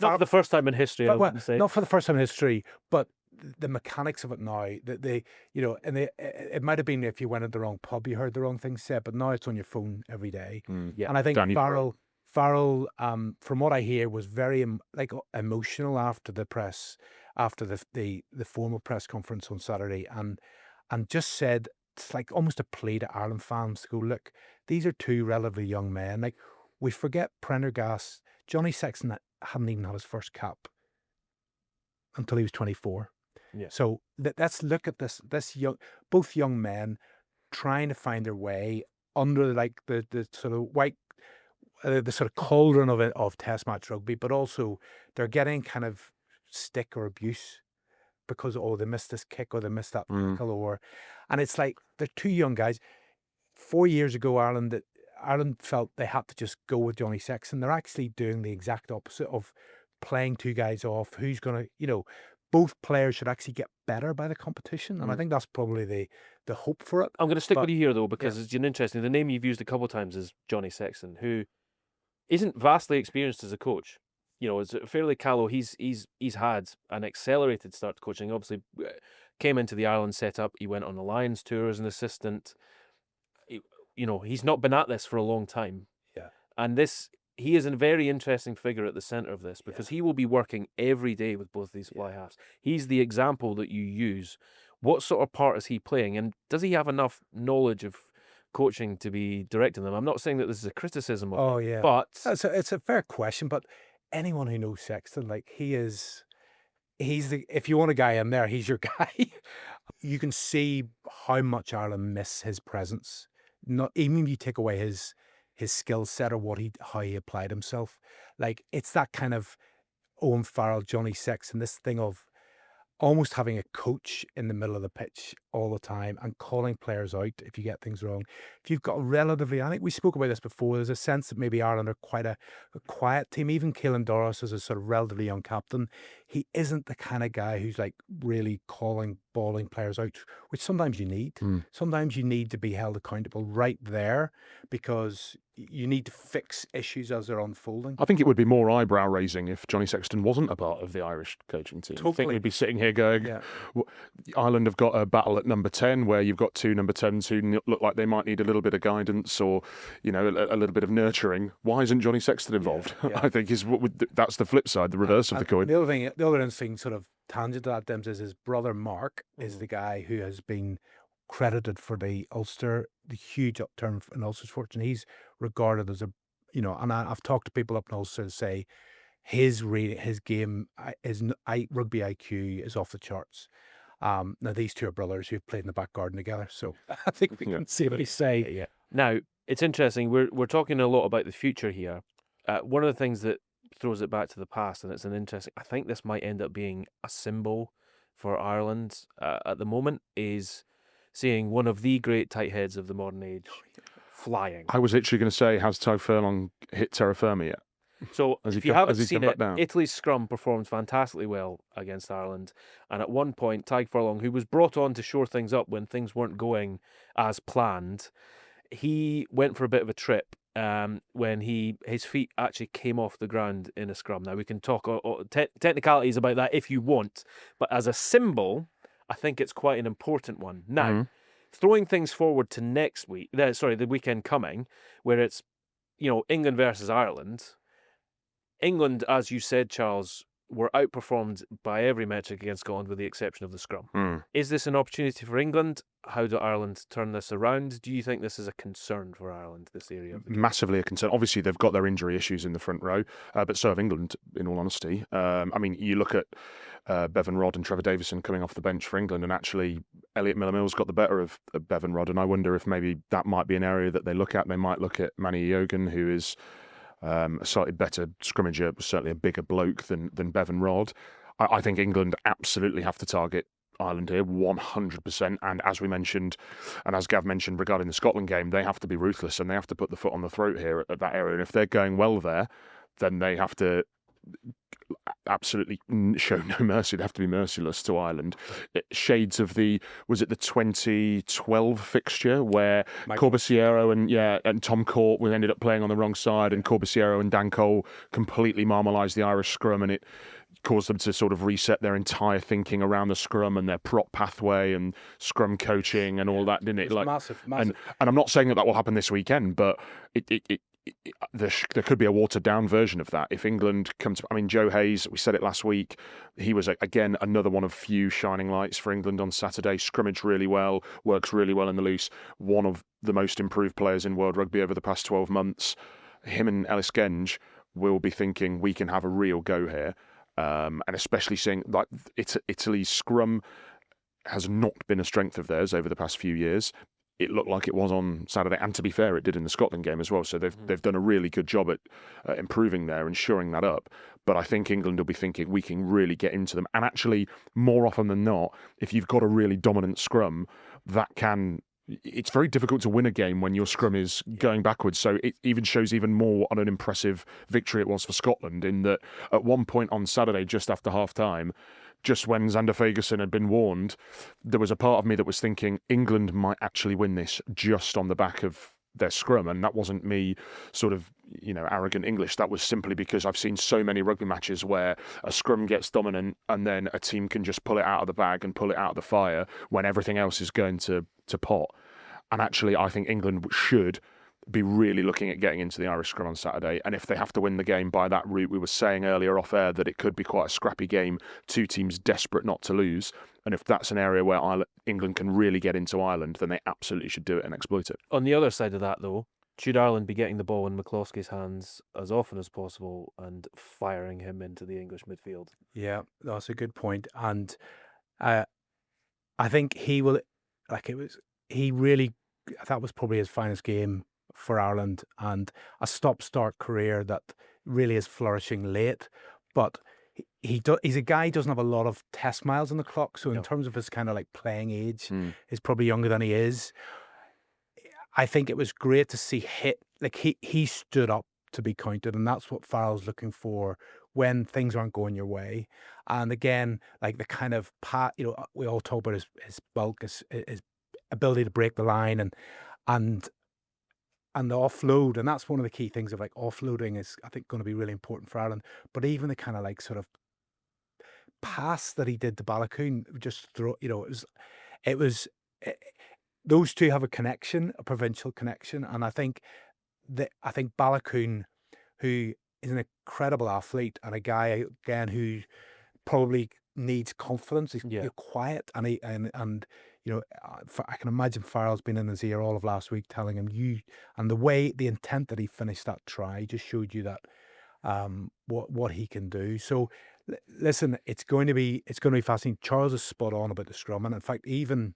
Not for the first time in history, I wouldn't say. Not for the first time in history, but the mechanics of it now. That it might have been if you went to the wrong pub, you heard the wrong thing said, but now it's on your phone every day. Yeah. And I think Farrell, from what I hear, was very emotional after the press, after the formal press conference on Saturday, and just said it's like almost a plea to Ireland fans to go, look, these are two relatively young men. Like, we forget Prendergast, Johnny Sexton hadn't even had his first cap until he was 24. Yeah. So let's look at this both young men trying to find their way under the sort of white, the sort of cauldron of Test match rugby, but also they're getting kind of stick or abuse because they missed this kick or they missed that tackle, and it's like they're two young guys. 4 years ago, Ireland felt they had to just go with Johnny Sexton. They're actually doing the exact opposite of playing two guys off. Who's going to, both players should actually get better by the competition. And I think that's probably the hope for it. I'm going to stick with you here, though, because it's interesting. The name you've used a couple of times is Johnny Sexton, who isn't vastly experienced as a coach. Is fairly callow. He's had an accelerated start to coaching. Obviously, came into the Ireland setup. He went on the Lions tour as an assistant. He's not been at this for a long time. Yeah. And he is a very interesting figure at the centre of this, because he will be working every day with both these fly halves. He's the example that you use. What sort of part is he playing? And does he have enough knowledge of coaching to be directing them? I'm not saying that this is a criticism of him, but it's a fair question. But anyone who knows Sexton, he's if you want a guy in there, he's your guy. You can see how much Ireland miss his presence. Not even if you take away his skill set or how he applied himself. It's that kind of Owen Farrell, Johnny Sexton, this thing of almost having a coach in the middle of the pitch all the time and calling players out if you get things wrong. If you've got I think we spoke about this before, there's a sense that maybe Ireland are quite a quiet team. Even Keelan Doris is a sort of relatively young captain. He isn't the kind of guy who's really bawling players out, which sometimes you need. Sometimes you need to be held accountable right there, because you need to fix issues as they're unfolding. I think it would be more eyebrow raising if Johnny Sexton wasn't a part of the Irish coaching team. Totally. I think we'd be sitting here going, Ireland have got a battle at number 10 where you've got two number 10s who look like they might need a little bit of guidance or, a little bit of nurturing. Why isn't Johnny Sexton involved? I think that's the flip side, the reverse of the coin. The other interesting sort of tangent to that, Dims, is his brother Mark is the guy who has been credited for the huge upturn in Ulster's fortune. He's regarded as and I've talked to people up in Ulster to say his game, his rugby IQ is off the charts. Now these two are brothers who've played in the back garden together, so I think we can safely say. Yeah. Now it's interesting. We're talking a lot about the future here. One of the things that throws it back to the past, and it's an interesting. I think this might end up being a symbol for Ireland at the moment, is seeing one of the great tight heads of the modern age flying. I was literally going to say, has Tadhg Furlong hit terra firma yet? So if you haven't seen it, Italy's scrum performed fantastically well against Ireland. And at one point, Tadhg Furlong, who was brought on to shore things up when things weren't going as planned, he went for a bit of a trip when his feet actually came off the ground in a scrum. Now, we can talk technicalities about that if you want, but as a symbol, I think it's quite an important one. Now, throwing things forward to next week, the weekend coming, where it's England versus Ireland. England, as you said, Charles, were outperformed by every metric against Scotland with the exception of the scrum. Is this an opportunity for England? How do Ireland turn this around? Do you think this is a concern for Ireland, this area of the game? Massively a concern. Obviously, they've got their injury issues in the front row, but so have England, in all honesty. You look at Bevan Rodd and Trevor Davison coming off the bench for England, and actually Elliot Miller-Mills got the better of Bevan Rodd, and I wonder if maybe that might be an area that they look at. They might look at Manny Yogan, who is a slightly better scrummager, certainly a bigger bloke than Bevan Rodd. I think England absolutely have to target Ireland here, 100%. And as we mentioned, and as Gav mentioned regarding the Scotland game, they have to be ruthless and they have to put the foot on the throat here at that area. And if they're going well there, then they have to absolutely show no mercy. They have to be merciless to Ireland. Shades of was it the 2012 fixture where Corbisiero and Tom Court ended up playing on the wrong side, and Corbisiero and Dan Cole completely marmalised the Irish scrum, and it caused them to sort of reset their entire thinking around the scrum and their prop pathway and scrum coaching and all that, didn't it? It's massive. And I'm not saying that will happen this weekend, but there could be a watered down version of that if England come to. Joe Hayes, we said it last week, he was again another one of few shining lights for England on Saturday. Scrimmaged really well, works really well in the loose. One of the most improved players in world rugby over the past 12 months. Him and Ellis Genge will be thinking we can have a real go here. And especially seeing like Italy's scrum has not been a strength of theirs over the past few years. It looked like it was on Saturday, and to be fair, it did in the Scotland game as well. So they've done a really good job at improving there and shoring that up. But I think England will be thinking we can really get into them. And actually, more often than not, if you've got a really dominant scrum, it's very difficult to win a game when your scrum is going backwards. So it even shows even more what an impressive victory it was for Scotland, in that at one point on Saturday, just after half-time, just when Xander Fagerson had been warned, there was a part of me that was thinking England might actually win this just on the back of their scrum. And that wasn't me sort of, arrogant English. That was simply because I've seen so many rugby matches where a scrum gets dominant and then a team can just pull it out of the bag and pull it out of the fire when everything else is going to pot. And actually, I think England should be really looking at getting into the Irish scrum on Saturday. And if they have to win the game by that route, we were saying earlier off air that it could be quite a scrappy game, two teams desperate not to lose. And if that's an area where England can really get into Ireland, then they absolutely should do it and exploit it. On the other side of that, though, should Ireland be getting the ball in McCloskey's hands as often as possible and firing him into the English midfield? Yeah, that's a good point. And I think he will, that was probably his finest game for Ireland, and a stop-start career that really is flourishing late. But he's a guy who doesn't have a lot of test miles on the clock, so in terms of his kind of like playing age, he's probably younger than he is. I think it was great to see he stood up to be counted, and that's what Farrell's looking for when things aren't going your way. And again, like the kind of we all talk about his bulk, his ability to break the line and the offload, and that's one of the key things of like offloading is I think going to be really important for Ireland. But even the kind of like sort of pass that he did to Balakoon, just throw, it was those two have a connection, a provincial connection, and I think Balakoon, who is an incredible athlete and a guy again who probably needs confidence. He's quiet and I can imagine Farrell's been in his ear all of last week telling him the intent that he finished that try just showed you that what he can do. So listen, it's going to be fascinating. Charles is spot on about the scrum, and in fact, even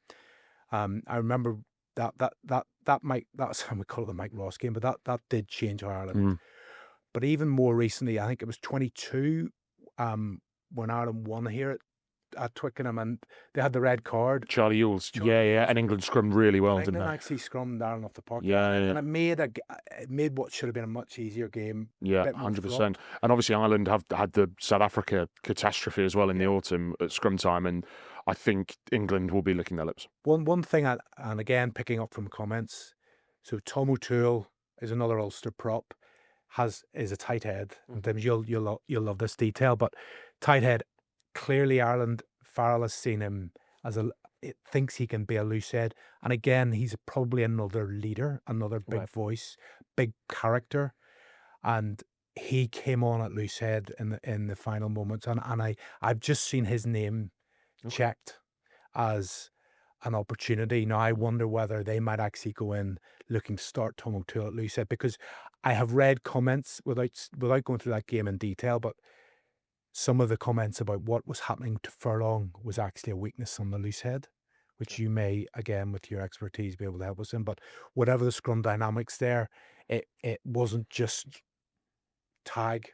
I remember that Mike, that's we call it the Mike Ross game, but that did change Ireland. But even more recently, I think it was 22 when Ireland won here at Twickenham, and they had the red card. Charlie Ewell's, and England scrummed really well, didn't they? Actually scrummed Ireland off the park. And it made what should have been a much easier game. 100%. And obviously Ireland have had the South Africa catastrophe as well in the autumn at scrum time, and I think England will be licking their lips. One thing, and again picking up from comments, so Tom O'Toole is another Ulster prop, is a tight head. And you'll love this detail, but tight head. Clearly, Ireland, Farrell has seen him as it thinks he can be a loose head. And again, he's probably another leader, another big Right. voice, big character. And he came on at loose head in the final moments. And I've just seen his name Okay. checked as an opportunity. Now, I wonder whether they might actually go in looking to start Tom O'Toole at loose head, because I have read comments without going through that game in detail, but some of the comments about what was happening to Furlong was actually a weakness on the loose head, which you may, again, with your expertise, be able to help us in. But whatever the scrum dynamics there, it wasn't just tag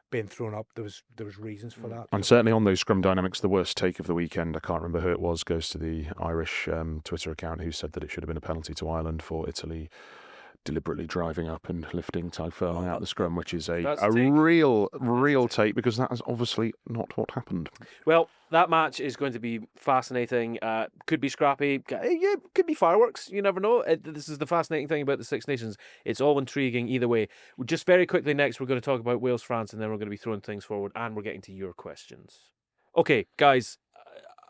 being thrown up. There was reasons for that. And certainly on those scrum dynamics, the worst take of the weekend, I can't remember who it was, goes to the Irish Twitter account who said that it should have been a penalty to Ireland for Italy deliberately driving up and lifting Tadhg Furlong out the scrum, which is a take. real take, because that is obviously not what happened. Well, that match is going to be fascinating. Could be scrappy. Yeah, could be fireworks. You never know. This is the fascinating thing about the Six Nations. It's all intriguing either way. Just very quickly next, we're going to talk about Wales, France, and then we're going to be throwing things forward, and we're getting to your questions. Okay, guys,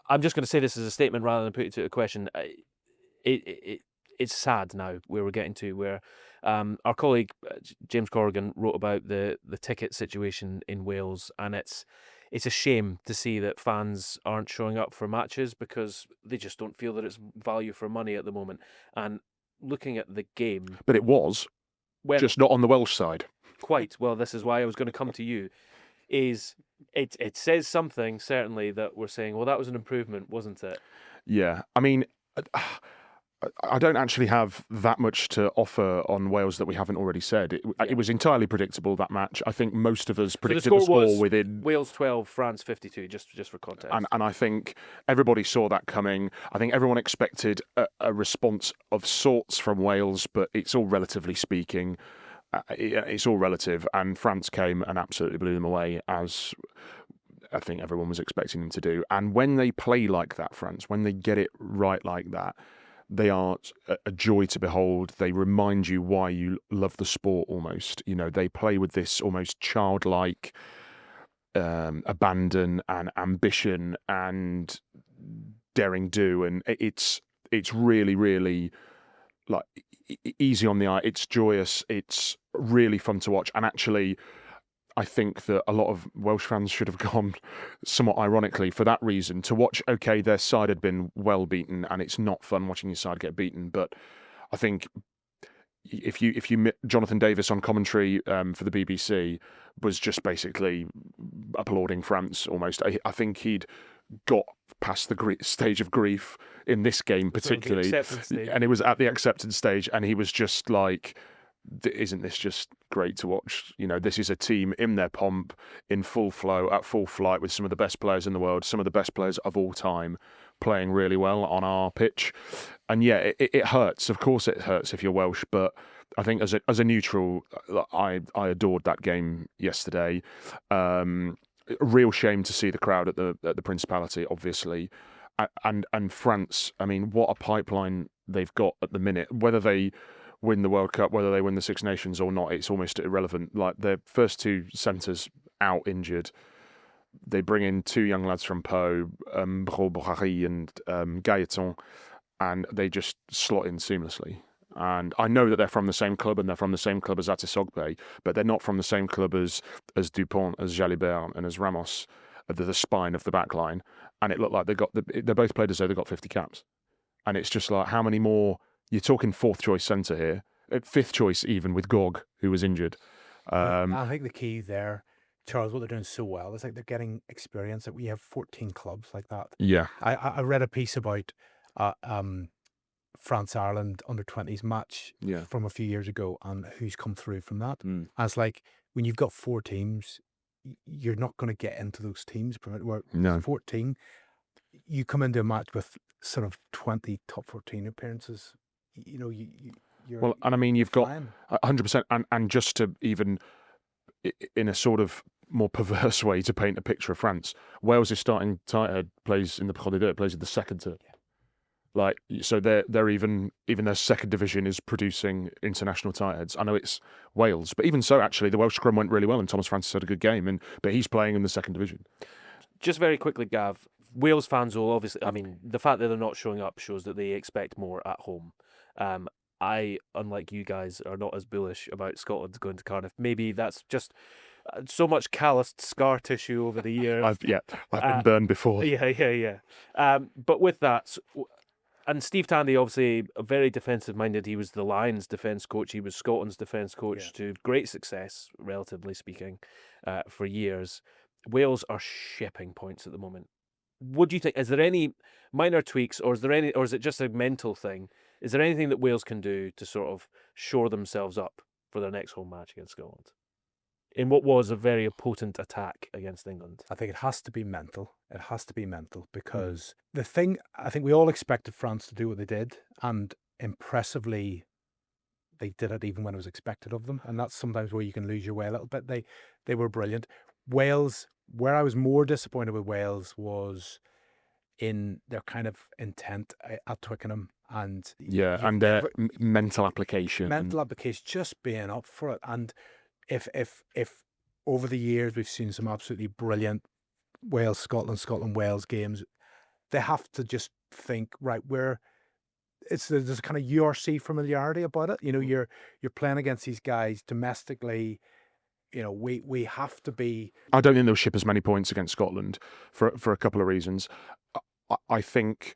I'm just going to say this as a statement rather than put it to a question. It's sad now where we're getting to, where our colleague James Corrigan wrote about the ticket situation in Wales, and it's a shame to see that fans aren't showing up for matches because they just don't feel that it's value for money at the moment. And looking at the game, But it was, just not on the Welsh side. quite well, this is why I was going to come to you, is it says something, certainly, that we're saying, well, that was an improvement, wasn't it? Yeah, I mean, I don't actually have that much to offer on Wales that we haven't already said. It was entirely predictable, that match. I think most of us predicted the score was within... Wales 12, France 52, just for context. And I think everybody saw that coming. I think everyone expected a response of sorts from Wales, but it's all relatively speaking. It's all relative. And France came and absolutely blew them away, as I think everyone was expecting them to do. And when they play like that, France, when they get it right like that, they are a joy to behold. They remind you why you love the sport almost. You know, they play with this almost childlike abandon and ambition and daring do. And it's really, really like easy on the eye. It's joyous. It's really fun to watch. And actually, I think that a lot of Welsh fans should have gone, somewhat ironically, for that reason, to watch, okay, their side had been well beaten, and it's not fun watching your side get beaten. But I think if you Jonathan Davis on commentary for the BBC was just basically applauding France almost. I think he'd got past the stage of grief in this game particularly, and it was at the acceptance stage, and he was just like, isn't this just great to watch? You know, this is a team in their pomp, in full flow, at full flight, with some of the best players in the world, some of the best players of all time, playing really well on our pitch. And yeah, it hurts. Of course it hurts if you're Welsh, but I think as a neutral, I adored that game yesterday. A real shame to see the crowd at the Principality, obviously. And France, I mean, what a pipeline they've got at the minute. Whether they win the World Cup, whether they win the Six Nations or not, it's almost irrelevant. Like, their first two centres out injured. They bring in two young lads from Po, Borthwick and Gaëtan, and they just slot in seamlessly. And I know that they're from the same club, and they're from the same club as Atisogbe, but they're not from the same club as Dupont, as Jalibert, and as Ramos, the spine of the back line. And it looked like they both played as though they got 50 caps. And it's just like, how many more? You're talking fourth choice centre here, fifth choice even with Gog, who was injured. I think the key there, Charles, what they're doing so well is like they're getting experience. Like, we have 14 clubs like that. Yeah. I read a piece about France-Ireland under-20s match from a few years ago and who's come through from that. And it's like, when you've got 4 teams, you're not going to get into those teams. Where 14, you come into a match with sort of 20 top 14 appearances. You know, you're well, and I mean, you've got flying. 100%, and just to even, in a sort of more perverse way to paint a picture of France, Wales' starting tight head plays in the Pro D2, plays in the second tier. Yeah. Like, so they're even their second division is producing international tight heads. I know it's Wales, but even so, actually, the Welsh scrum went really well, and Thomas Francis had a good game, but he's playing in the second division. Just very quickly, Gav, Wales fans will obviously, I mean, the fact that they're not showing up shows that they expect more at home. I, unlike you guys, are not as bullish about Scotland going to Cardiff. Maybe that's just so much calloused scar tissue over the years. I've been burned before. Yeah. But with that, and Steve Tandy, obviously, very defensive-minded. He was the Lions' defence coach. He was Scotland's defence coach to great success, relatively speaking, for years. Wales are shipping points at the moment. What do you think? Is there any minor tweaks, or is it just a mental thing? Is there anything that Wales can do to sort of shore themselves up for their next home match against Scotland? In what was a very potent attack against England. I think it has to be mental. It has to be mental because the thing, I think we all expected France to do what they did, and impressively, they did it even when it was expected of them. And that's sometimes where you can lose your way a little bit. They were brilliant. Wales, where I was more disappointed with Wales was in their kind of intent at Twickenham and their mental application. Just being up for it. And if over the years we've seen some absolutely brilliant Wales, Scotland, Wales games, they have to just think, right, there's a kind of URC familiarity about it. You know, you're playing against these guys domestically. You know, we have to be. I don't think they'll ship as many points against Scotland for a couple of reasons. I think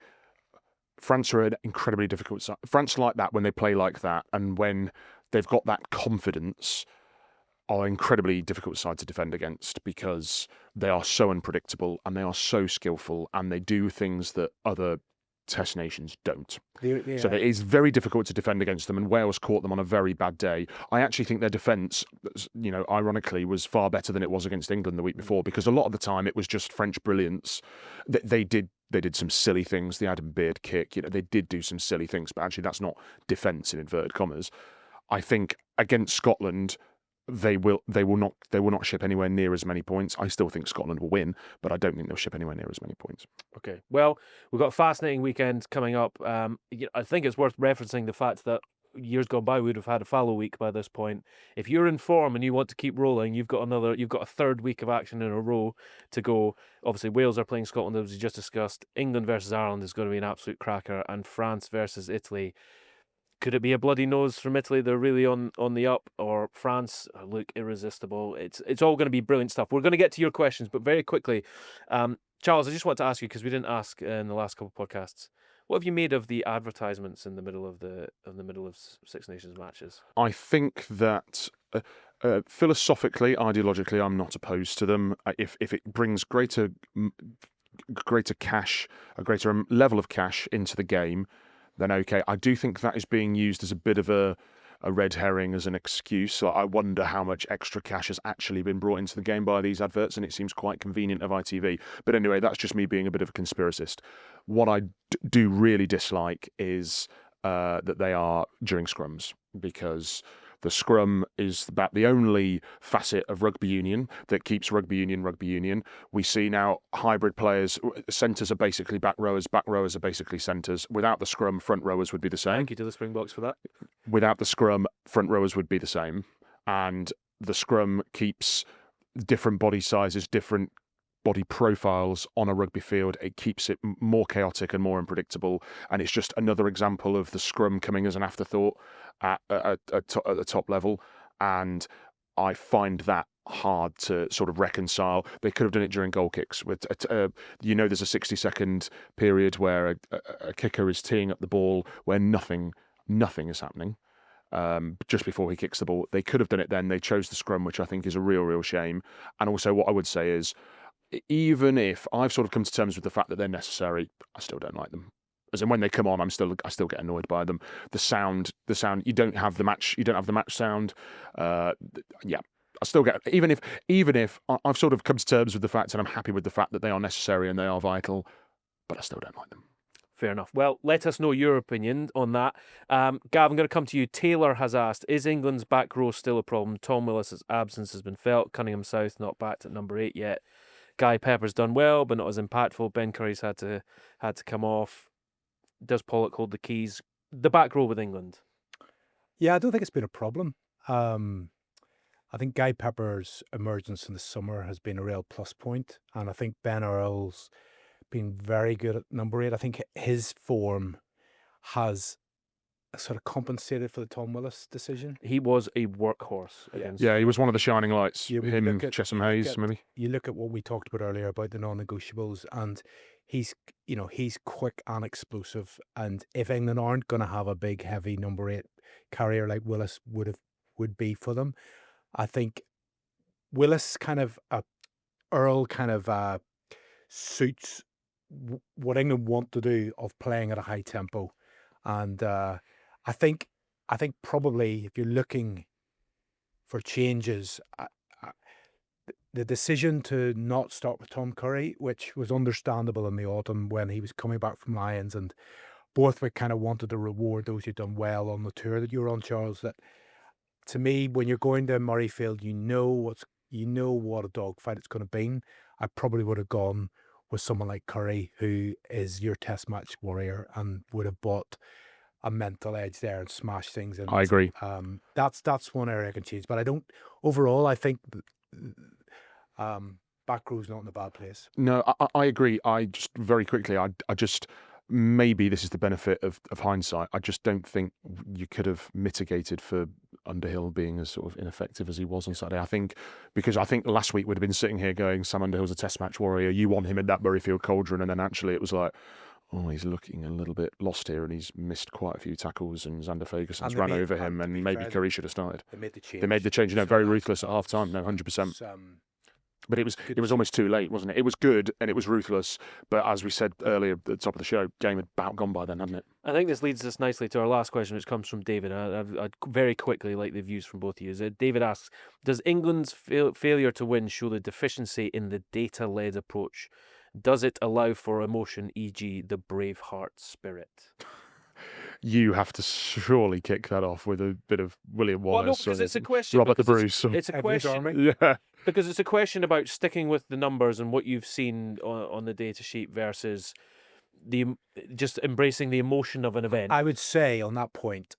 France are an incredibly difficult side. France like that when they play like that, and when they've got that confidence, are an incredibly difficult side to defend against because they are so unpredictable and they are so skillful and they do things that other Test nations don't. So it is very difficult to defend against them, and Wales caught them on a very bad day. I actually think their defence, you know, ironically, was far better than it was against England the week before, because a lot of the time it was just French brilliance. They did some silly things. The Adam Beard kick, you know, they did do some silly things, but actually that's not defence in inverted commas. I think against Scotland, they will not ship anywhere near as many points. I still think Scotland will win, but I don't think they'll ship anywhere near as many points. Okay, well, we've got a fascinating weekend coming up. I think it's worth referencing the fact that years gone by we would have had a fallow week by this point. If you're in form and you want to keep rolling, you've got a third week of action in a row to go. Obviously, Wales are playing Scotland, as we just discussed. England versus Ireland is going to be an absolute cracker, and France versus Italy. Could it be a bloody nose from Italy? They're really on the up, or France look irresistible. It's all going to be brilliant stuff. We're going to get to your questions, but very quickly, Charles, I just want to ask you, because we didn't ask in the last couple of podcasts, what have you made of the advertisements in the middle of Six Nations matches? I think that philosophically, ideologically, I'm not opposed to them. If it brings greater cash, a greater level of cash into the game, then okay. I do think that is being used as a bit of a red herring, as an excuse. So I wonder how much extra cash has actually been brought into the game by these adverts, and it seems quite convenient of ITV. But anyway, that's just me being a bit of a conspiracist. What I do really dislike is that they are during scrums, because the scrum is about the only facet of rugby union that keeps rugby union. We see now hybrid players. Centres are basically back rowers are basically centres. Without the scrum, front rowers would be the same. Thank you to the Springboks for that. Without the scrum, front rowers would be the same. And the scrum keeps different body sizes, different body profiles on a rugby field. It keeps it more chaotic and more unpredictable, and it's just another example of the scrum coming as an afterthought at the top level, and I find that hard to sort of reconcile. They could have done it during goal kicks. With there's a 60-second period where a kicker is teeing up the ball where nothing is happening. Just before he kicks the ball, they could have done it then. They chose the scrum, which I think is a real shame. And also, what I would say is, even if I've sort of come to terms with the fact that they're necessary, I still don't like them. As in, when they come on, I still get annoyed by them. The sound. You don't have the match sound. I still get, even if I've sort of come to terms with the fact, and I'm happy with the fact that they are necessary and they are vital, but I still don't like them. Fair enough. Well, let us know your opinion on that. Gav, I'm going to come to you. Taylor has asked, is England's back row still a problem? Tom Willis's absence has been felt. Cunningham South not backed at number 8 yet. Guy Pepper's done well, but not as impactful. Ben Curry's had to come off. Does Pollock hold the keys? The back row with England. Yeah, I don't think it's been a problem. I think Guy Pepper's emergence in the summer has been a real plus point, and I think Ben Earl's been very good at number 8. I think his form has sort of compensated for the Tom Willis decision. He was a workhorse against. Yeah, he was one of the shining lights. You Him, look at- Chesham you look Hayes, at- maybe. You look at what we talked about earlier about the non-negotiables, and he's quick and explosive. And if England aren't going to have a big, heavy number 8 carrier like Willis would be for them, I think Willis Earl suits what England want to do of playing at a high tempo, and I think probably if you're looking for changes, the decision to not start with Tom Curry, which was understandable in the autumn when he was coming back from Lions, and Borthwick kind of wanted to reward those who'd done well on the tour that you were on, Charles. That to me, when you're going to Murrayfield, you know what a dogfight it's going to be. I probably would have gone with someone like Curry, who is your test match warrior and would have bought a mental edge there and smash things. And I agree. That's one area I can change, but I don't. Overall, I think back row's not in a bad place. No, I agree. I just very quickly, I just maybe this is the benefit of hindsight. I just don't think you could have mitigated for Underhill being as sort of ineffective as he was on Saturday. I think last week we'd have been sitting here going, Sam Underhill's a test match warrior. You want him in that Murrayfield cauldron, and then actually it was like, oh, he's looking a little bit lost here, and he's missed quite a few tackles, and Xander Ferguson's run over him, and maybe Curry should have started. They made the change. They made the change. Very ruthless at half time. No, 100%. But it was almost too late, wasn't it? It was good and it was ruthless, but as we said earlier at the top of the show, game had about gone by then, hadn't it? I think this leads us nicely to our last question, which comes from David. I'd very quickly like the views from both of you. David asks, does England's failure to win show the deficiency in the data-led approach? Does it allow for emotion, e.g. the Braveheart spirit? You have to surely kick that off with a bit of William Wallace. Well, no, because it's a question. Robert the Bruce. It's a question. Yeah. Because it's a question about sticking with the numbers and what you've seen on the data sheet versus just embracing the emotion of an event. I would say on that point,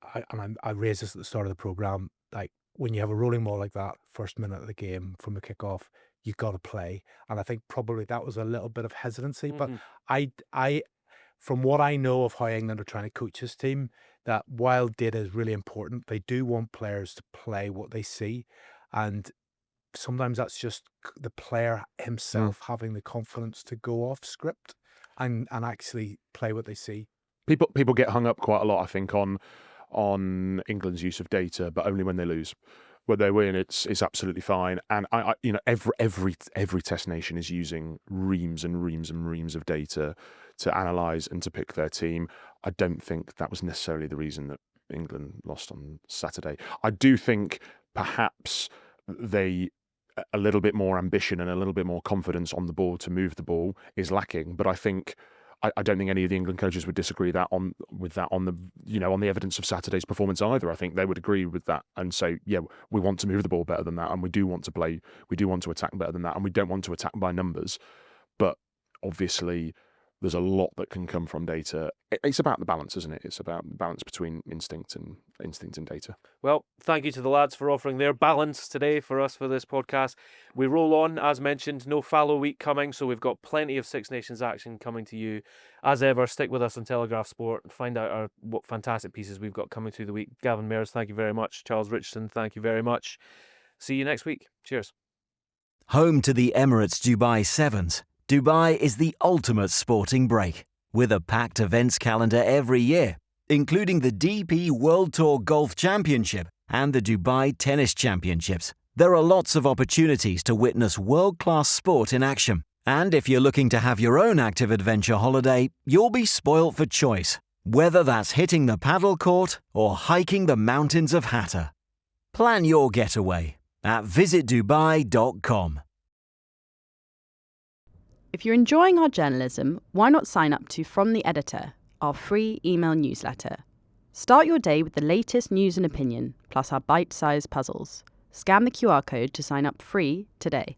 I raised this at the start of the programme, like when you have a rolling ball like that, first minute of the game from the kickoff, you've got to play. And I think probably that was a little bit of hesitancy. But I from what I know of how England are trying to coach this team, that while data is really important, they do want players to play what they see. And sometimes that's just the player himself having the confidence to go off script and actually play what they see. People get hung up quite a lot, I think, on England's use of data, but only when they lose. When they win, it's absolutely fine. And I every test nation is using reams and reams and reams of data to analyse and to pick their team. I don't think that was necessarily the reason that England lost on Saturday. I do think perhaps a little bit more ambition and a little bit more confidence on the ball to move the ball is lacking. But I don't think any of the England coaches would disagree on the evidence of Saturday's performance either. I think they would agree with that and say, yeah, we want to move the ball better than that, and we do want to play, we do want to attack better than that, and we don't want to attack by numbers. But obviously, there's a lot that can come from data. It's about the balance, isn't it? It's about the balance between instinct and data. Well, thank you to the lads for offering their balance today for us for this podcast. We roll on, as mentioned, no fallow week coming, so we've got plenty of Six Nations action coming to you. As ever, stick with us on Telegraph Sport and find out what fantastic pieces we've got coming through the week. Gavin Mears, thank you very much. Charles Richardson, thank you very much. See you next week. Cheers. Home to the Emirates Dubai Sevens, Dubai is the ultimate sporting break, with a packed events calendar every year, including the DP World Tour Golf Championship and the Dubai Tennis Championships. There are lots of opportunities to witness world-class sport in action. And if you're looking to have your own active adventure holiday, you'll be spoilt for choice, whether that's hitting the paddle court or hiking the mountains of Hatta. Plan your getaway at visitdubai.com. If you're enjoying our journalism, why not sign up to From the Editor, our free email newsletter? Start your day with the latest news and opinion, plus our bite-sized puzzles. Scan the QR code to sign up free today.